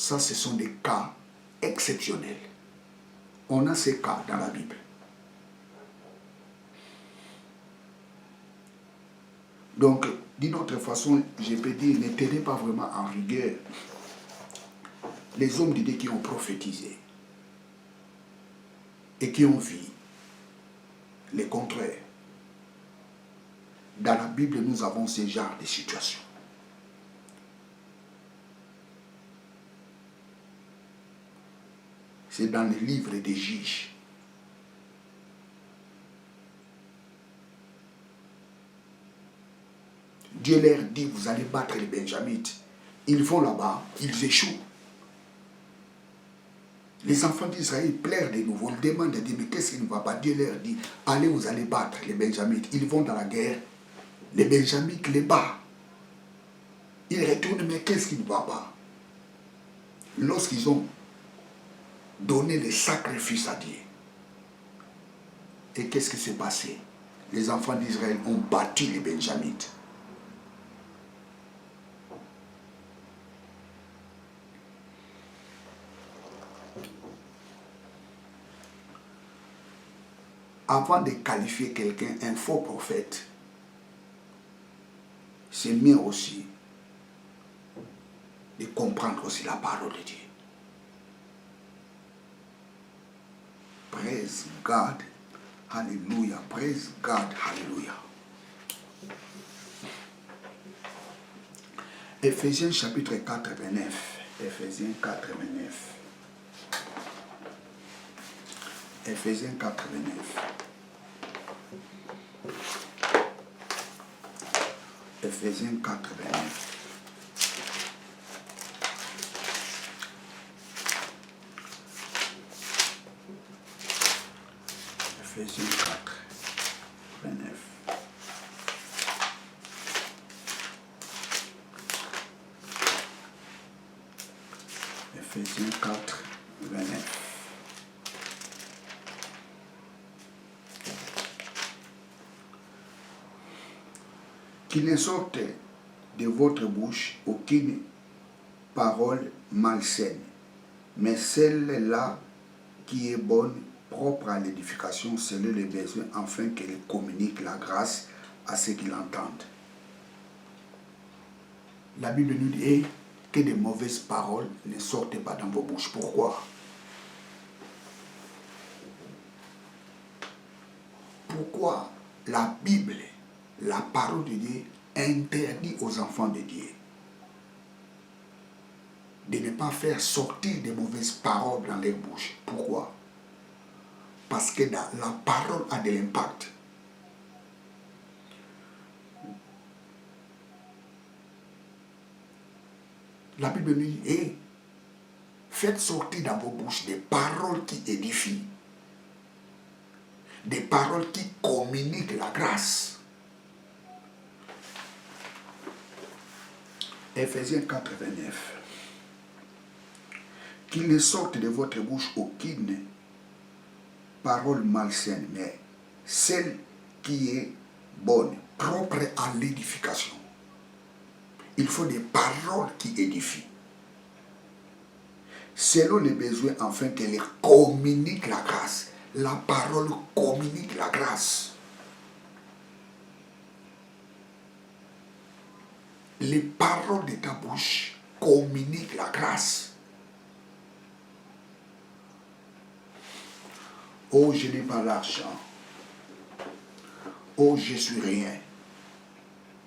Ça, ce sont des cas exceptionnels. On a ces cas dans la Bible. Donc, d'une autre façon, je peux dire, ne tenez pas vraiment en rigueur les hommes de Dieu qui ont prophétisé et qui ont vu le contraire. Dans la Bible, nous avons ce genre de situation. C'est dans le livre des Juges. Dieu leur dit, vous allez battre les Benjamites. Ils vont là-bas, ils échouent. Les enfants d'Israël pleurent de nouveau, ils demandent, mais qu'est-ce qui ne va pas? Dieu leur dit, allez, vous allez battre les Benjamites. Ils vont dans la guerre, les Benjamites les battent. Ils retournent, mais qu'est-ce qui ne va pas? Lorsqu'ils ont donné le sacrifice à Dieu, et qu'est-ce qui s'est passé? Les enfants d'Israël ont battu les Benjamites. Avant de qualifier quelqu'un un faux prophète, c'est mieux aussi de comprendre aussi la parole de Dieu. Praise God, hallelujah, praise God, hallelujah. Ephésiens chapitre 4, 29. Ephésiens 4, 29. Ephésiens 4, 29. Ephésiens 4, 29. Ephésiens 4, 29. Ephésiens 4, 29. Qu'il ne sorte de votre bouche aucune parole malsaine, mais celle-là qui est bonne, propre à l'édification, selon les besoins, afin qu'elle communique la grâce à ceux qui l'entendent. La Bible nous dit que de mauvaises paroles ne sortent pas dans vos bouches. Pourquoi? Pourquoi la Bible, la parole de Dieu, interdit aux enfants de Dieu de ne pas faire sortir de mauvaises paroles dans leur bouche? Pourquoi? Parce que la parole a de l'impact. La Bible nous dit, faites sortir dans vos bouches des paroles qui édifient, des paroles qui communiquent la grâce. Ephésiens 4, 29. Qu'il ne sorte de votre bouche aucune parole malsaine, mais celle qui est bonne, propre à l'édification. Il faut des paroles qui édifient, selon les besoins, afin qu'elle communique la grâce. La parole communique la grâce. Les paroles de ta bouche communiquent la grâce. Oh, je n'ai pas l'argent. Oh, je suis rien.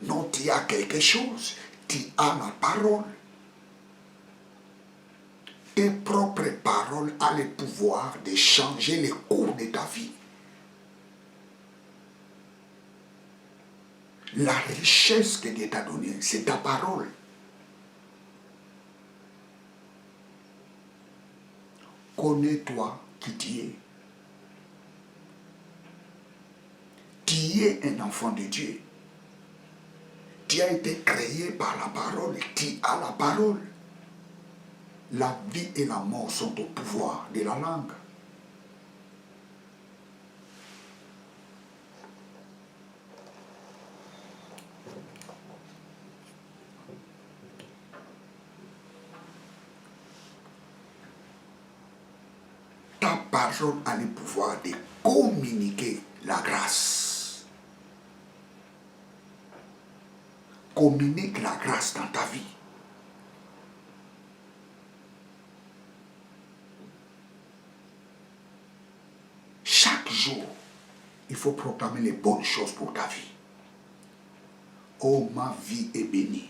Non, tu as quelque chose. Tu as la parole. Tes propres paroles ont le pouvoir de changer le cours de ta vie. La richesse que Dieu t'a donnée, c'est ta parole. Connais-toi qui tu es. Tu es un enfant de Dieu. Tu as été créé par la parole. Tu as la parole. La vie et la mort sont au pouvoir de la langue. ta parole a le pouvoir de communiquer la grâce. Communique la grâce dans ta vie. Chaque jour, il faut proclamer les bonnes choses pour ta vie. Oh, ma vie est bénie.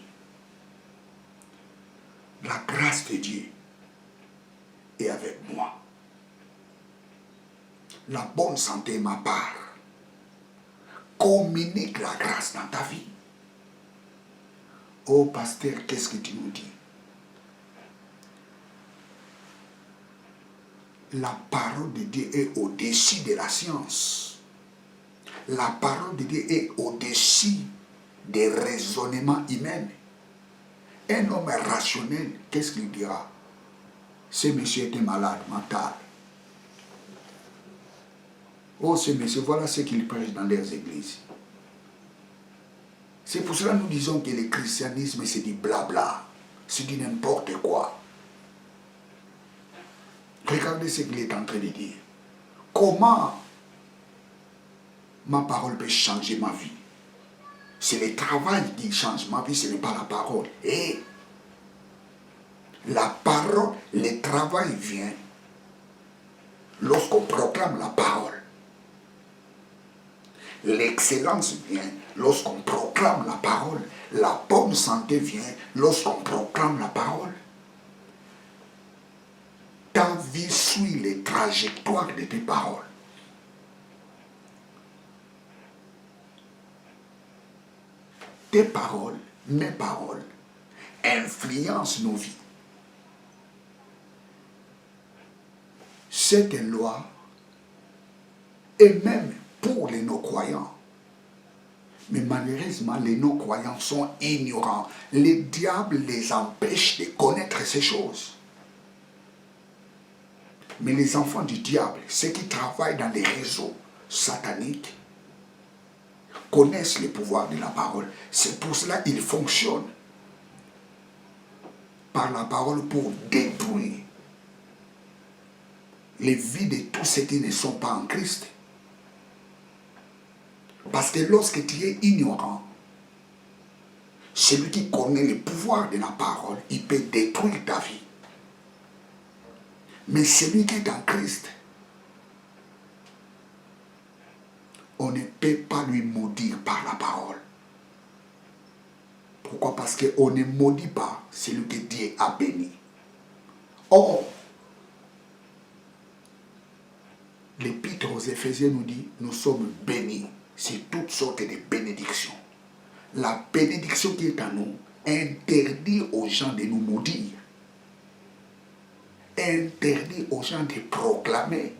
La grâce de Dieu est avec moi. La bonne santé est ma part. Communique la grâce dans ta vie. Oh, pasteur, qu'est-ce que tu nous dis? La parole de Dieu est au-dessus de la science. La parole de Dieu est au-dessus des raisonnements humains. Un homme rationnel, qu'est-ce qu'il dira? Ce monsieur était malade mental. Oh, ce monsieur, voilà ce qu'il prêche dans les églises. C'est pour cela que nous disons que le christianisme, c'est du blabla. C'est du n'importe quoi. Regardez ce qu'il est en train de dire. Comment ma parole peut changer ma vie? C'est le travail qui change ma vie, ce n'est pas la parole. Et la parole, le travail vient lorsqu'on proclame la parole. L'excellence vient lorsqu'on proclame la parole. La bonne santé vient lorsqu'on proclame la parole. Ta vie suit les trajectoires de tes paroles. Tes paroles, mes paroles, influencent nos vies. C'est une loi, et même pour les non-croyants. Mais malheureusement, les non-croyants sont ignorants. Le diable les empêche de connaître ces choses. Mais les enfants du diable, ceux qui travaillent dans les réseaux sataniques, connaissent le pouvoir de la parole. C'est pour cela qu'ils fonctionnent par la parole pour détruire les vies de tous ceux qui ne sont pas en Christ. Parce que lorsque tu es ignorant, celui qui connaît le pouvoir de la parole, il peut détruire ta vie. Mais celui qui est en Christ, on ne peut pas lui maudire par la parole. Pourquoi? Parce qu'on ne maudit pas celui que Dieu a béni. Or, l'Épître aux Éphésiens nous dit, nous sommes bénis. C'est toutes sortes de bénédictions. La bénédiction qui est en nous interdit aux gens de nous maudire. Interdit aux gens de proclamer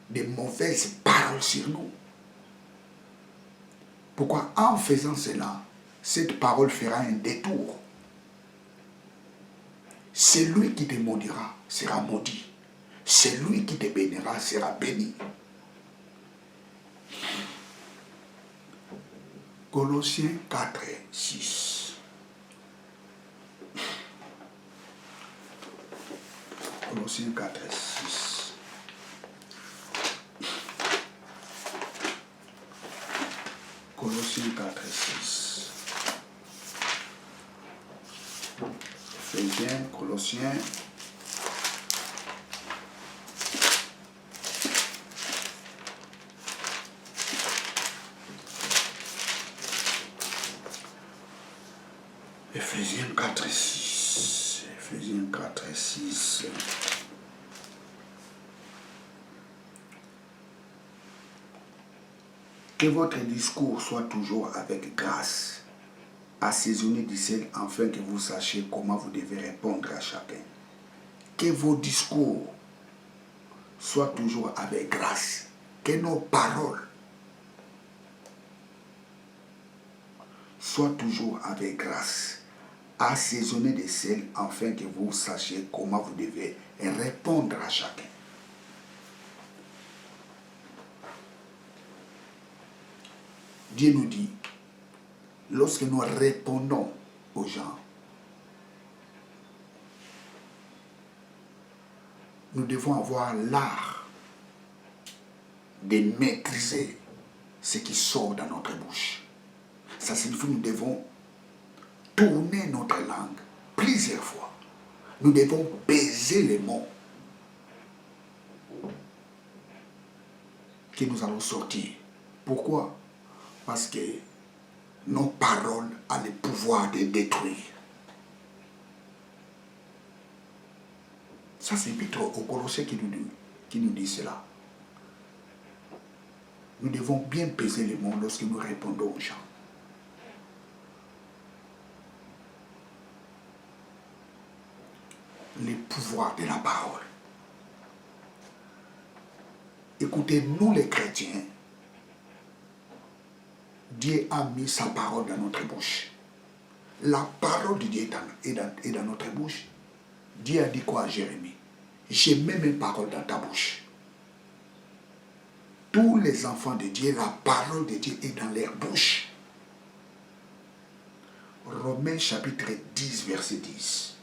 de mauvaises paroles sur nous. Pourquoi? En faisant cela, cette parole fera un détour. Celui qui te maudira sera maudit. Celui qui te bénira sera béni. Colossiens 4, 6. Colossiens 4, 6. Colossiens 4, 6. Éphésiens, Colossiens. Éphésiens 4, 6. Éphésiens 4, 6. Que votre discours soit toujours avec grâce, assaisonné du sel, afin que vous sachiez comment vous devez répondre à chacun. Que vos discours soient toujours avec grâce. Que nos paroles soient toujours avec grâce, assaisonné de sel, afin que vous sachiez comment vous devez répondre à chacun. Dieu nous dit, lorsque nous répondons aux gens, nous devons avoir l'art de maîtriser ce qui sort dans notre bouche. Ça signifie que nous devons tourner notre langue plusieurs fois. Nous devons peser les mots que nous allons sortir. Pourquoi? Parce que nos paroles ont le pouvoir de détruire. Ça, c'est Pierre au Colossiens qui nous dit cela. Nous devons bien peser les mots lorsque nous répondons aux gens. Le pouvoir de la parole. Écoutez, nous les chrétiens, Dieu a mis sa parole dans notre bouche. La parole de Dieu est dans notre bouche. Dieu a dit quoi à Jérémie? J'ai mis mes paroles dans ta bouche. Tous les enfants de Dieu, la parole de Dieu est dans leur bouche. Romains chapitre 10, verset 10.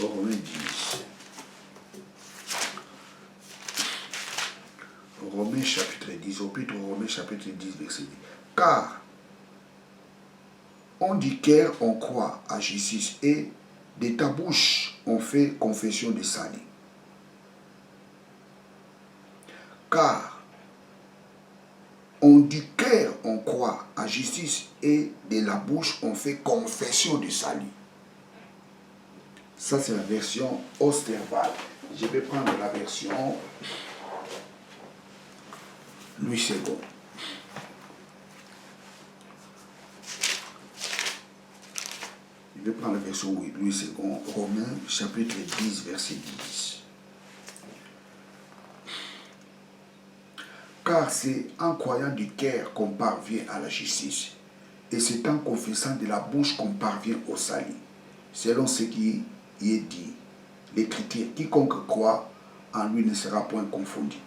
Romains 10. Romains chapitre 10, au plutôt Romains chapitre 10, verset 10. Car on dit cœur, on croit à justice et de ta bouche on fait confession de salut. Car on dit cœur, on croit à justice et de la bouche on fait confession de salut. Ça, c'est la version Osterwald. Je vais prendre la version Louis II. Je vais prendre la version Louis II, Romains, chapitre 10, verset 10. Car c'est en croyant du cœur qu'on parvient à la justice, et c'est en confessant de la bouche qu'on parvient au salut, selon ce qui y est dit. L'Écriture, quiconque croit en lui ne sera point confondu.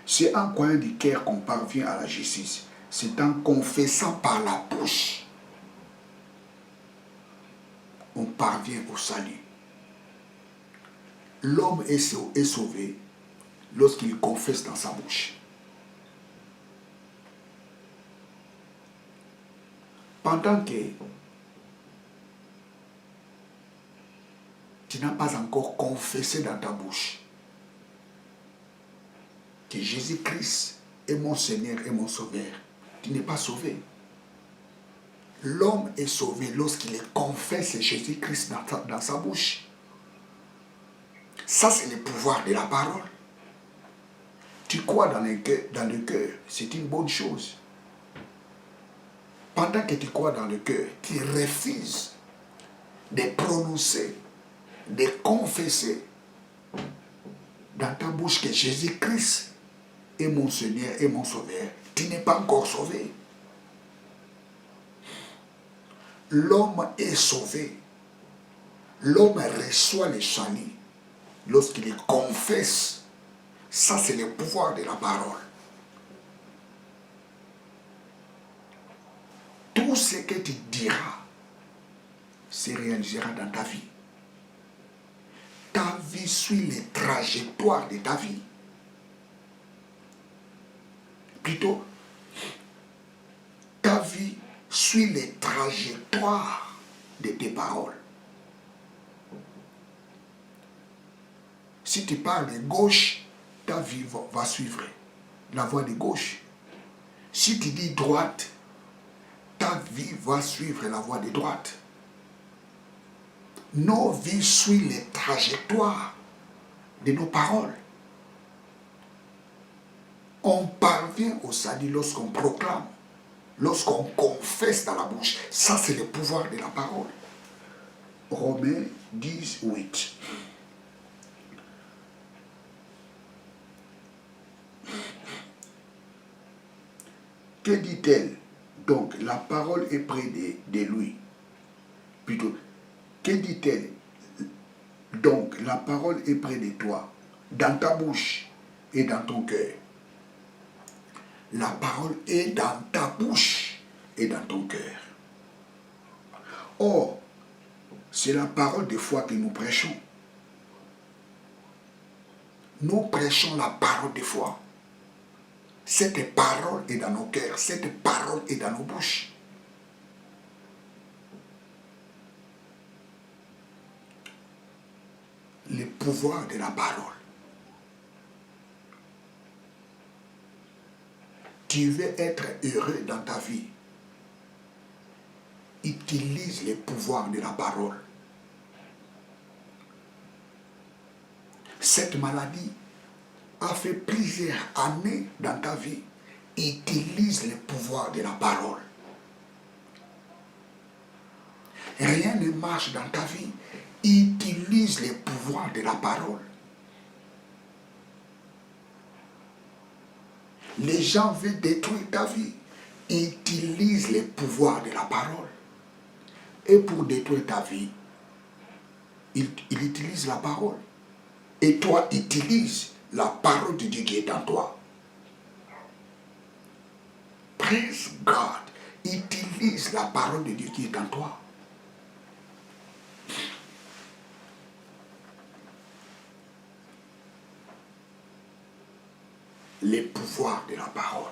C'est en croyant du cœur qu'on parvient à la justice, c'est en confessant par la bouche on parvient au salut. L'homme est sauvé lorsqu'il confesse dans sa bouche. Pendant que tu n'as pas encore confessé dans ta bouche que Jésus-Christ est mon Seigneur et mon Sauveur, tu n'es pas sauvé. L'homme est sauvé lorsqu'il confesse Jésus-Christ dans sa bouche. Ça, c'est le pouvoir de la parole. Tu crois dans le cœur, c'est une bonne chose. Pendant que tu crois dans le cœur, tu refuses de prononcer, de confesser dans ta bouche que Jésus-Christ est mon Seigneur et mon Sauveur, tu n'es pas encore sauvé. L'homme est sauvé. L'homme reçoit le salut lorsqu'il confesse. Ça, c'est le pouvoir de la parole. Tout ce que tu diras se réalisera dans ta vie. Ta vie suit les trajectoires de ta vie. Plutôt, ta vie suit les trajectoires de tes paroles. Si tu parles de gauche, ta vie va suivre la voie de gauche. Si tu dis droite, ta vie va suivre la voie de droite. Nos vies suivent les trajectoires de nos paroles. On parvient au salut lorsqu'on proclame, lorsqu'on confesse dans la bouche. Ça, c'est le pouvoir de la parole. Romains 10, 8. Que dit-elle? Donc, la parole est près de lui. Plutôt, que dit-elle? Donc, la parole est près de toi, dans ta bouche et dans ton cœur. La parole est dans ta bouche et dans ton cœur. Or, C'est la parole de foi que nous prêchons. Nous prêchons la parole de foi. Cette parole est dans nos cœurs, cette parole est dans nos bouches. Le pouvoir de la parole. Tu veux être heureux dans ta vie. Utilise les pouvoirs de la parole. Cette maladie a fait plusieurs années dans ta vie. Utilise les pouvoirs de la parole. Rien ne marche dans ta vie. Utilise les pouvoirs de la parole. Les gens veulent détruire ta vie. Utilise les pouvoirs de la parole. Et pour détruire ta vie, il utilise la parole. Et toi, utilise la parole de Dieu qui est en toi. Praise God. Utilise la parole de Dieu qui est en toi. Les pouvoirs de la parole.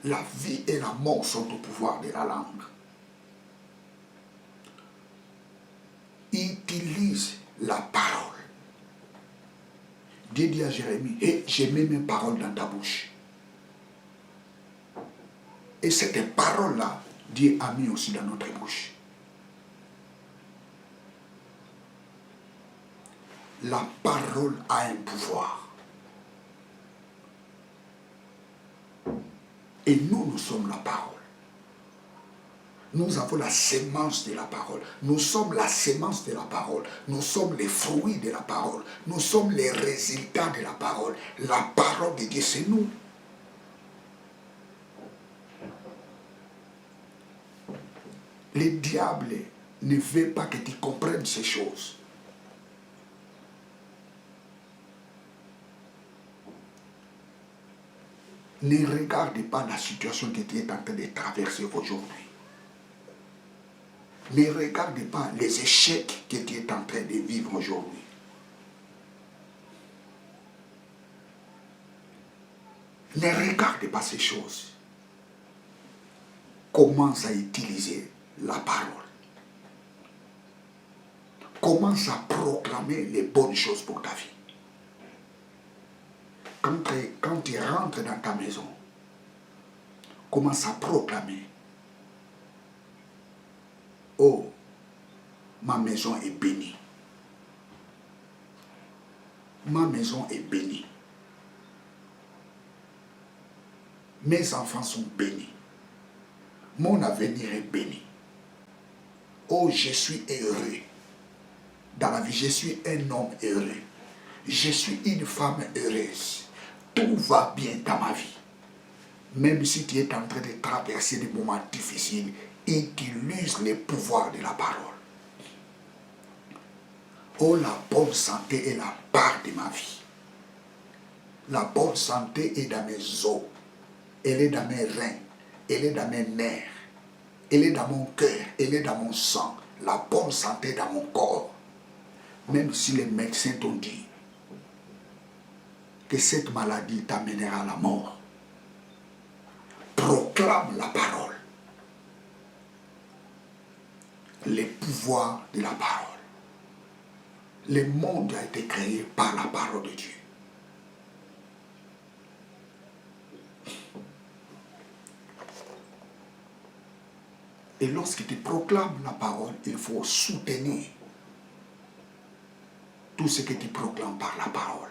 La vie et la mort sont au pouvoir de la langue. Utilise la parole. Dieu dit à Jérémie, hey, j'ai mis mes paroles dans ta bouche. Et cette parole-là, Dieu a mis aussi dans notre bouche. La parole a un pouvoir. Et nous sommes la parole. Nous avons la sémence de la parole. Nous sommes la sémence de la parole. Nous sommes les fruits de la parole. Nous sommes les résultats de la parole. La parole de Dieu, c'est nous. Le diable ne veut pas que tu comprennes ces choses. Ne regarde pas la situation que tu es en train de traverser aujourd'hui. Ne regarde pas les échecs que tu es en train de vivre aujourd'hui. Ne regarde pas ces choses. Commence à utiliser la parole. Commence à proclamer les bonnes choses pour ta vie. Quand tu rentres dans ta maison, commence à proclamer. Oh, ma maison est bénie. Ma maison est bénie. Mes enfants sont bénis. Mon avenir est béni. Oh, je suis heureux. Dans la vie, je suis un homme heureux. Je suis une femme heureuse. Tout va bien dans ma vie. Même si tu es en train de traverser des moments difficiles, utilise les pouvoirs de la parole. Oh, la bonne santé est la part de ma vie. La bonne santé est dans mes os. Elle est dans mes reins. Elle est dans mes nerfs. Elle est dans mon cœur. Elle est dans mon sang. La bonne santé est dans mon corps. Même si les médecins t'ont dit que cette maladie t'amènera à la mort. Proclame la parole. Les pouvoirs de la parole. Le monde a été créé par la parole de Dieu. Et lorsque tu proclames la parole, il faut soutenir tout ce que tu proclames par la parole.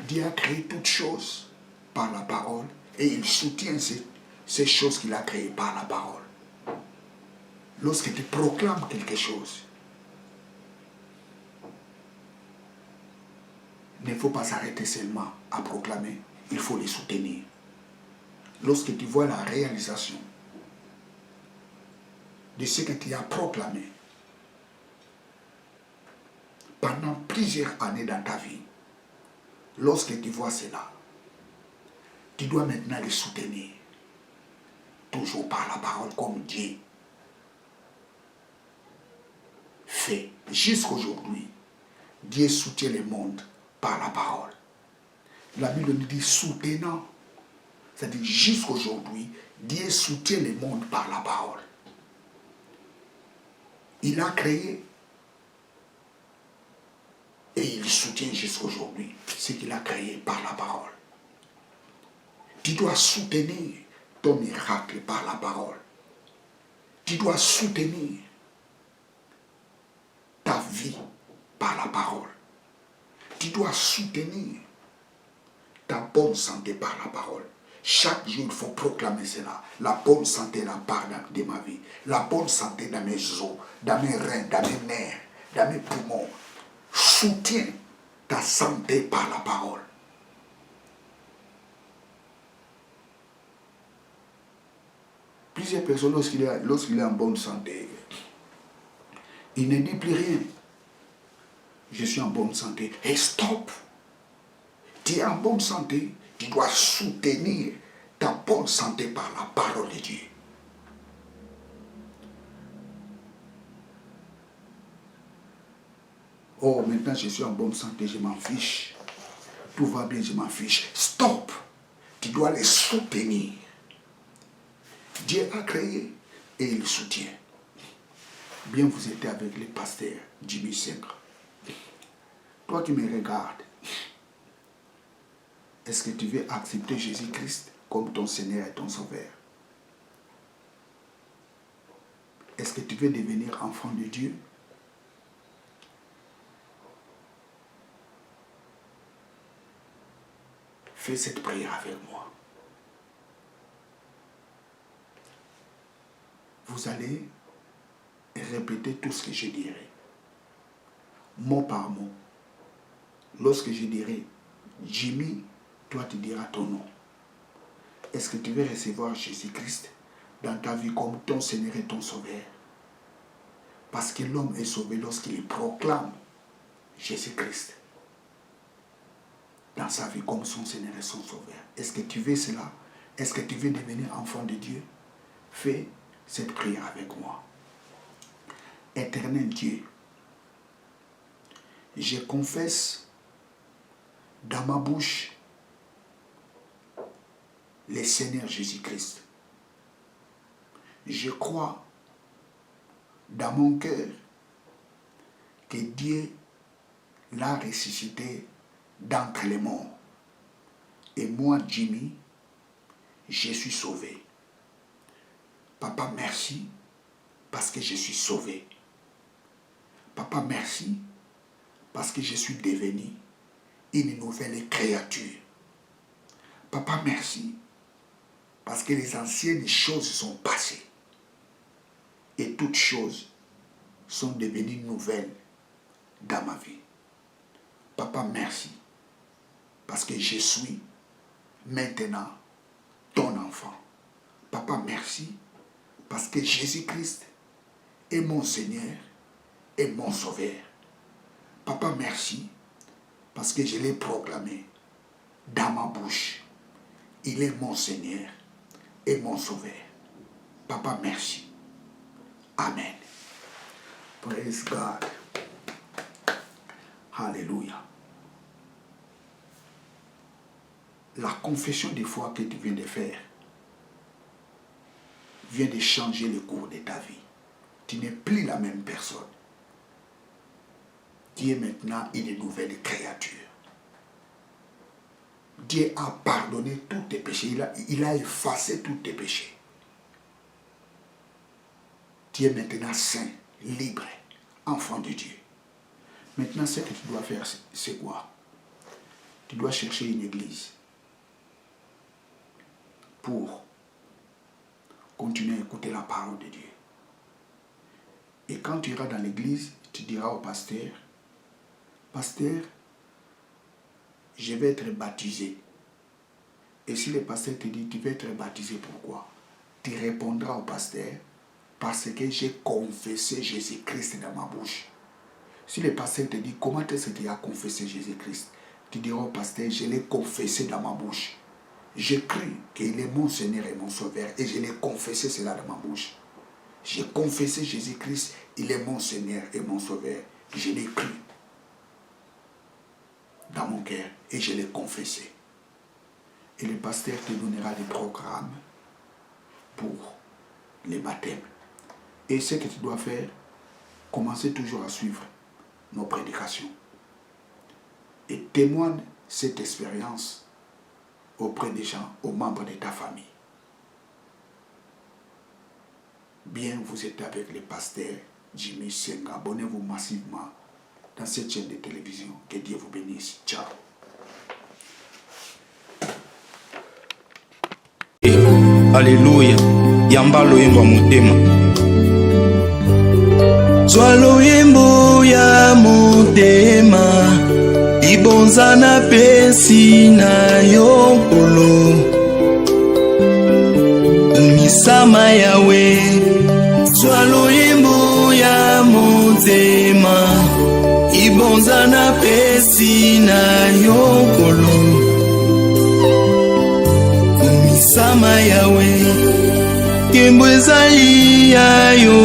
Dieu a créé toutes choses par la parole et il soutient ces choses qu'il a créées par la parole. Lorsque tu proclames quelque chose, il ne faut pas s'arrêter seulement à proclamer, il faut les soutenir. Lorsque tu vois la réalisation de ce que tu as proclamé pendant plusieurs années dans ta vie, lorsque tu vois cela, Tu dois maintenant les soutenir. Toujours par la parole comme Dieu fait. Jusqu'aujourd'hui, Dieu soutient le monde par la parole. La Bible nous dit soutenant. C'est-à-dire jusqu'aujourd'hui, Dieu soutient le monde par la parole. Il a créé et il soutient jusqu'aujourd'hui ce qu'il a créé par la parole. Tu dois soutenir ton miracle par la parole. Tu dois soutenir ta vie par la parole. Tu dois soutenir ta bonne santé par la parole. Chaque jour, il faut proclamer cela. La bonne santé, la part de ma vie. La bonne santé dans mes os, dans mes reins, dans mes nerfs, dans mes poumons. Soutiens ta santé par la parole. Plusieurs personnes, lorsqu'il est en bonne santé, il ne dit plus rien. Je suis en bonne santé. Et stop! Tu es en bonne santé, tu dois soutenir ta bonne santé par la parole de Dieu. Oh, maintenant je suis en bonne santé, je m'en fiche. Tout va bien, je m'en fiche. Stop! Tu dois les soutenir. Dieu a créé et il soutient. Bien, vous êtes avec le pasteur Jimmy Sengre. Toi qui me regardes, est-ce que tu veux accepter Jésus-Christ comme ton Seigneur et ton Sauveur? Est-ce que tu veux devenir enfant de Dieu? Fais cette prière avec moi. Vous allez répéter tout ce que je dirai, mot par mot. Lorsque je dirai Jimmy, toi tu diras ton nom. Est-ce que tu veux recevoir Jésus-Christ dans ta vie comme ton Seigneur et ton Sauveur? Parce que l'homme est sauvé lorsqu'il proclame Jésus-Christ dans sa vie comme son Seigneur et son Sauveur. Est-ce que tu veux cela? Est-ce que tu veux devenir enfant de Dieu? Fais cette prière avec moi. Éternel Dieu, je confesse dans ma bouche le Seigneur Jésus-Christ. Je crois dans mon cœur que Dieu l'a ressuscité d'entre les morts. Et moi, Jimmy, je suis sauvé. Papa, merci parce que je suis sauvé. Papa, merci parce que je suis devenu une nouvelle créature. Papa, merci parce que les anciennes choses sont passées et toutes choses sont devenues nouvelles dans ma vie. Papa, merci parce que je suis maintenant ton enfant. Papa, merci parce que Jésus-Christ est mon Seigneur et mon Sauveur. Papa, merci parce que je l'ai proclamé dans ma bouche. Il est mon Seigneur et mon Sauveur. Papa, merci. Amen. Praise God. Alléluia. La confession de foi que tu viens de faire vient de changer le cours de ta vie. Tu n'es plus la même personne. Tu es maintenant une nouvelle créature. Dieu a pardonné tous tes péchés. Il a effacé tous tes péchés. Tu es maintenant saint, libre, enfant de Dieu. Maintenant, ce que tu dois faire, c'est quoi? Tu dois chercher une église pour continuer à écouter la parole de Dieu. Et quand tu iras dans l'église, tu diras au pasteur, pasteur, je vais être baptisé. Et si le pasteur te dit, tu veux être baptisé, pourquoi? Tu répondras au pasteur, parce que j'ai confessé Jésus-Christ dans ma bouche. Si le pasteur te dit, comment est-ce que tu as confessé Jésus-Christ? Tu diras au pasteur, je l'ai confessé dans ma bouche. J'ai cru qu'il est mon Seigneur et mon Sauveur et je l'ai confessé cela dans ma bouche. J'ai confessé Jésus-Christ, il est mon Seigneur et mon Sauveur. Je l'ai cru dans mon cœur et je l'ai confessé. Et le pasteur te donnera des programmes pour les baptêmes. Et ce que tu dois faire, commencer toujours à suivre nos prédications. Et témoigne cette expérience auprès des gens, aux membres de ta famille. Bien, vous êtes avec le pasteur Jimmy Senga. Abonnez-vous massivement dans cette chaîne de télévision. Que Dieu vous bénisse. Ciao. Alléluia. Yamba loyembo motema. Zwa loyembo ya motema. Ibonza na pesi na yokolo. Umisama yawe. Zwa loyembo ya motema. Ibonza na pesi na yokolo. Umisama yawe. Kembo ezali yayo.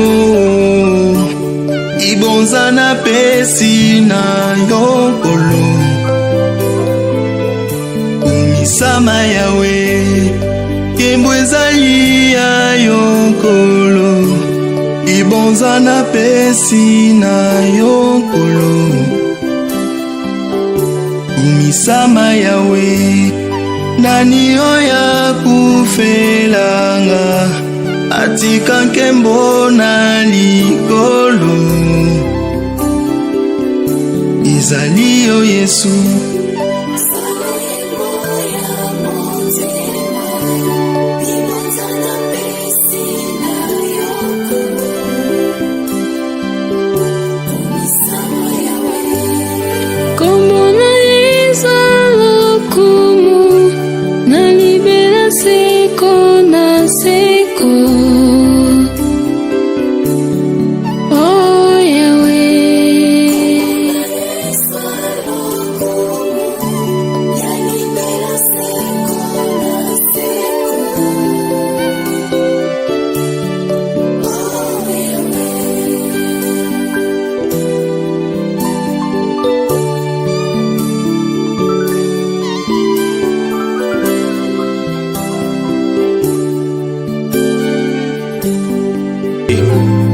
Ibonza na pesi na yokolo. Umisama yawe. Kembo ezali yayo kolo. Ibonza na pesi na yokolo. Umisama yawe. Nani oya kufelanga. Atika nkembo na likolo. Ezali yo Yesu.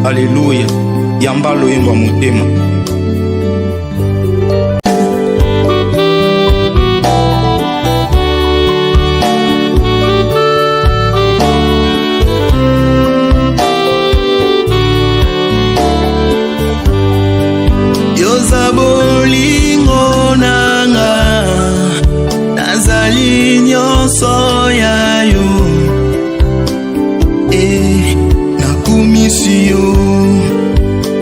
Alléluia. Yamba loyembo motema. Yoza bolingo nanga. Nazali nyonso yayo. Nakumisiyo.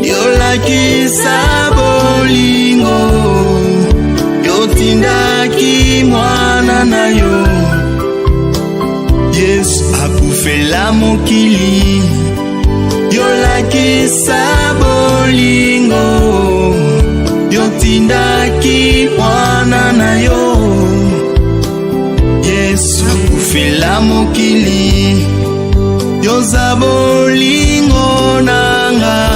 Yolakisa bolingo. Yotindaki mwana na yo. Yesu akufela mokili. Yolakisa bolingo. Yotindaki mwana na yo. Yesu akufela mokili. Yoza bolingo nanga.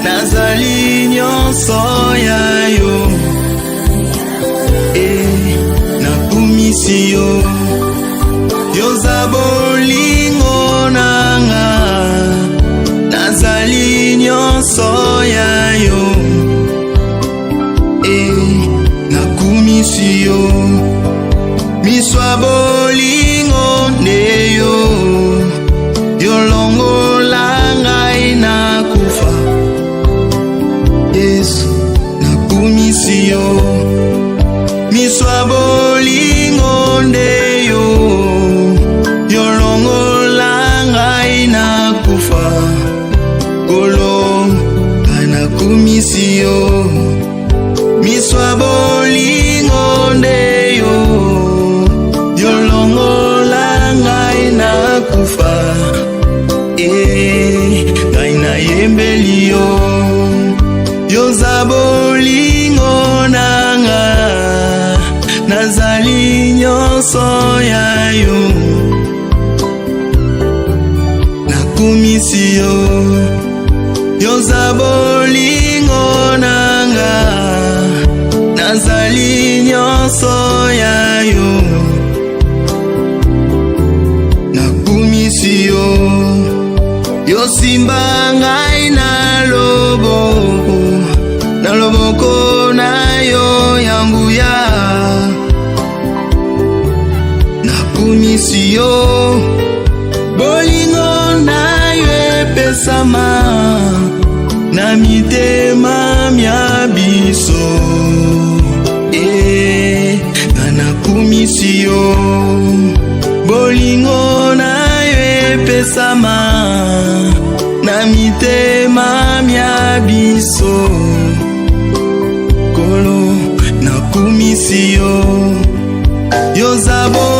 Nazali nyonso yayo. Nakumisi yo. Yoza bolingo nanga. Nazali nyonso yayo. Nakumisi yo. Miswa bolingo neyo. Yolongola ngai nakufa. Yesu nakumisi yo. Miswa bolingo ndeyo. Yolongola ngai nakufa. Kolo anakumisi yo. Miswa bolingo ndeyo. Yolongola ngai nakufa. Ngai nayembeli yo. Yoza bolingo nanga. Nazali nyonso ya nakumisi yo, yoza bolingo nanga, nazali nyonso ya yo. Nakumisi yo, yosimba ngai na loboko na yo yanguya. Nakumisi yo, bolingo na yo epesama na mitema mya biso. Nakumisi yo, bolingo na yo epesama na mitema mya biso. Kolo nakumisi yo, yoza bo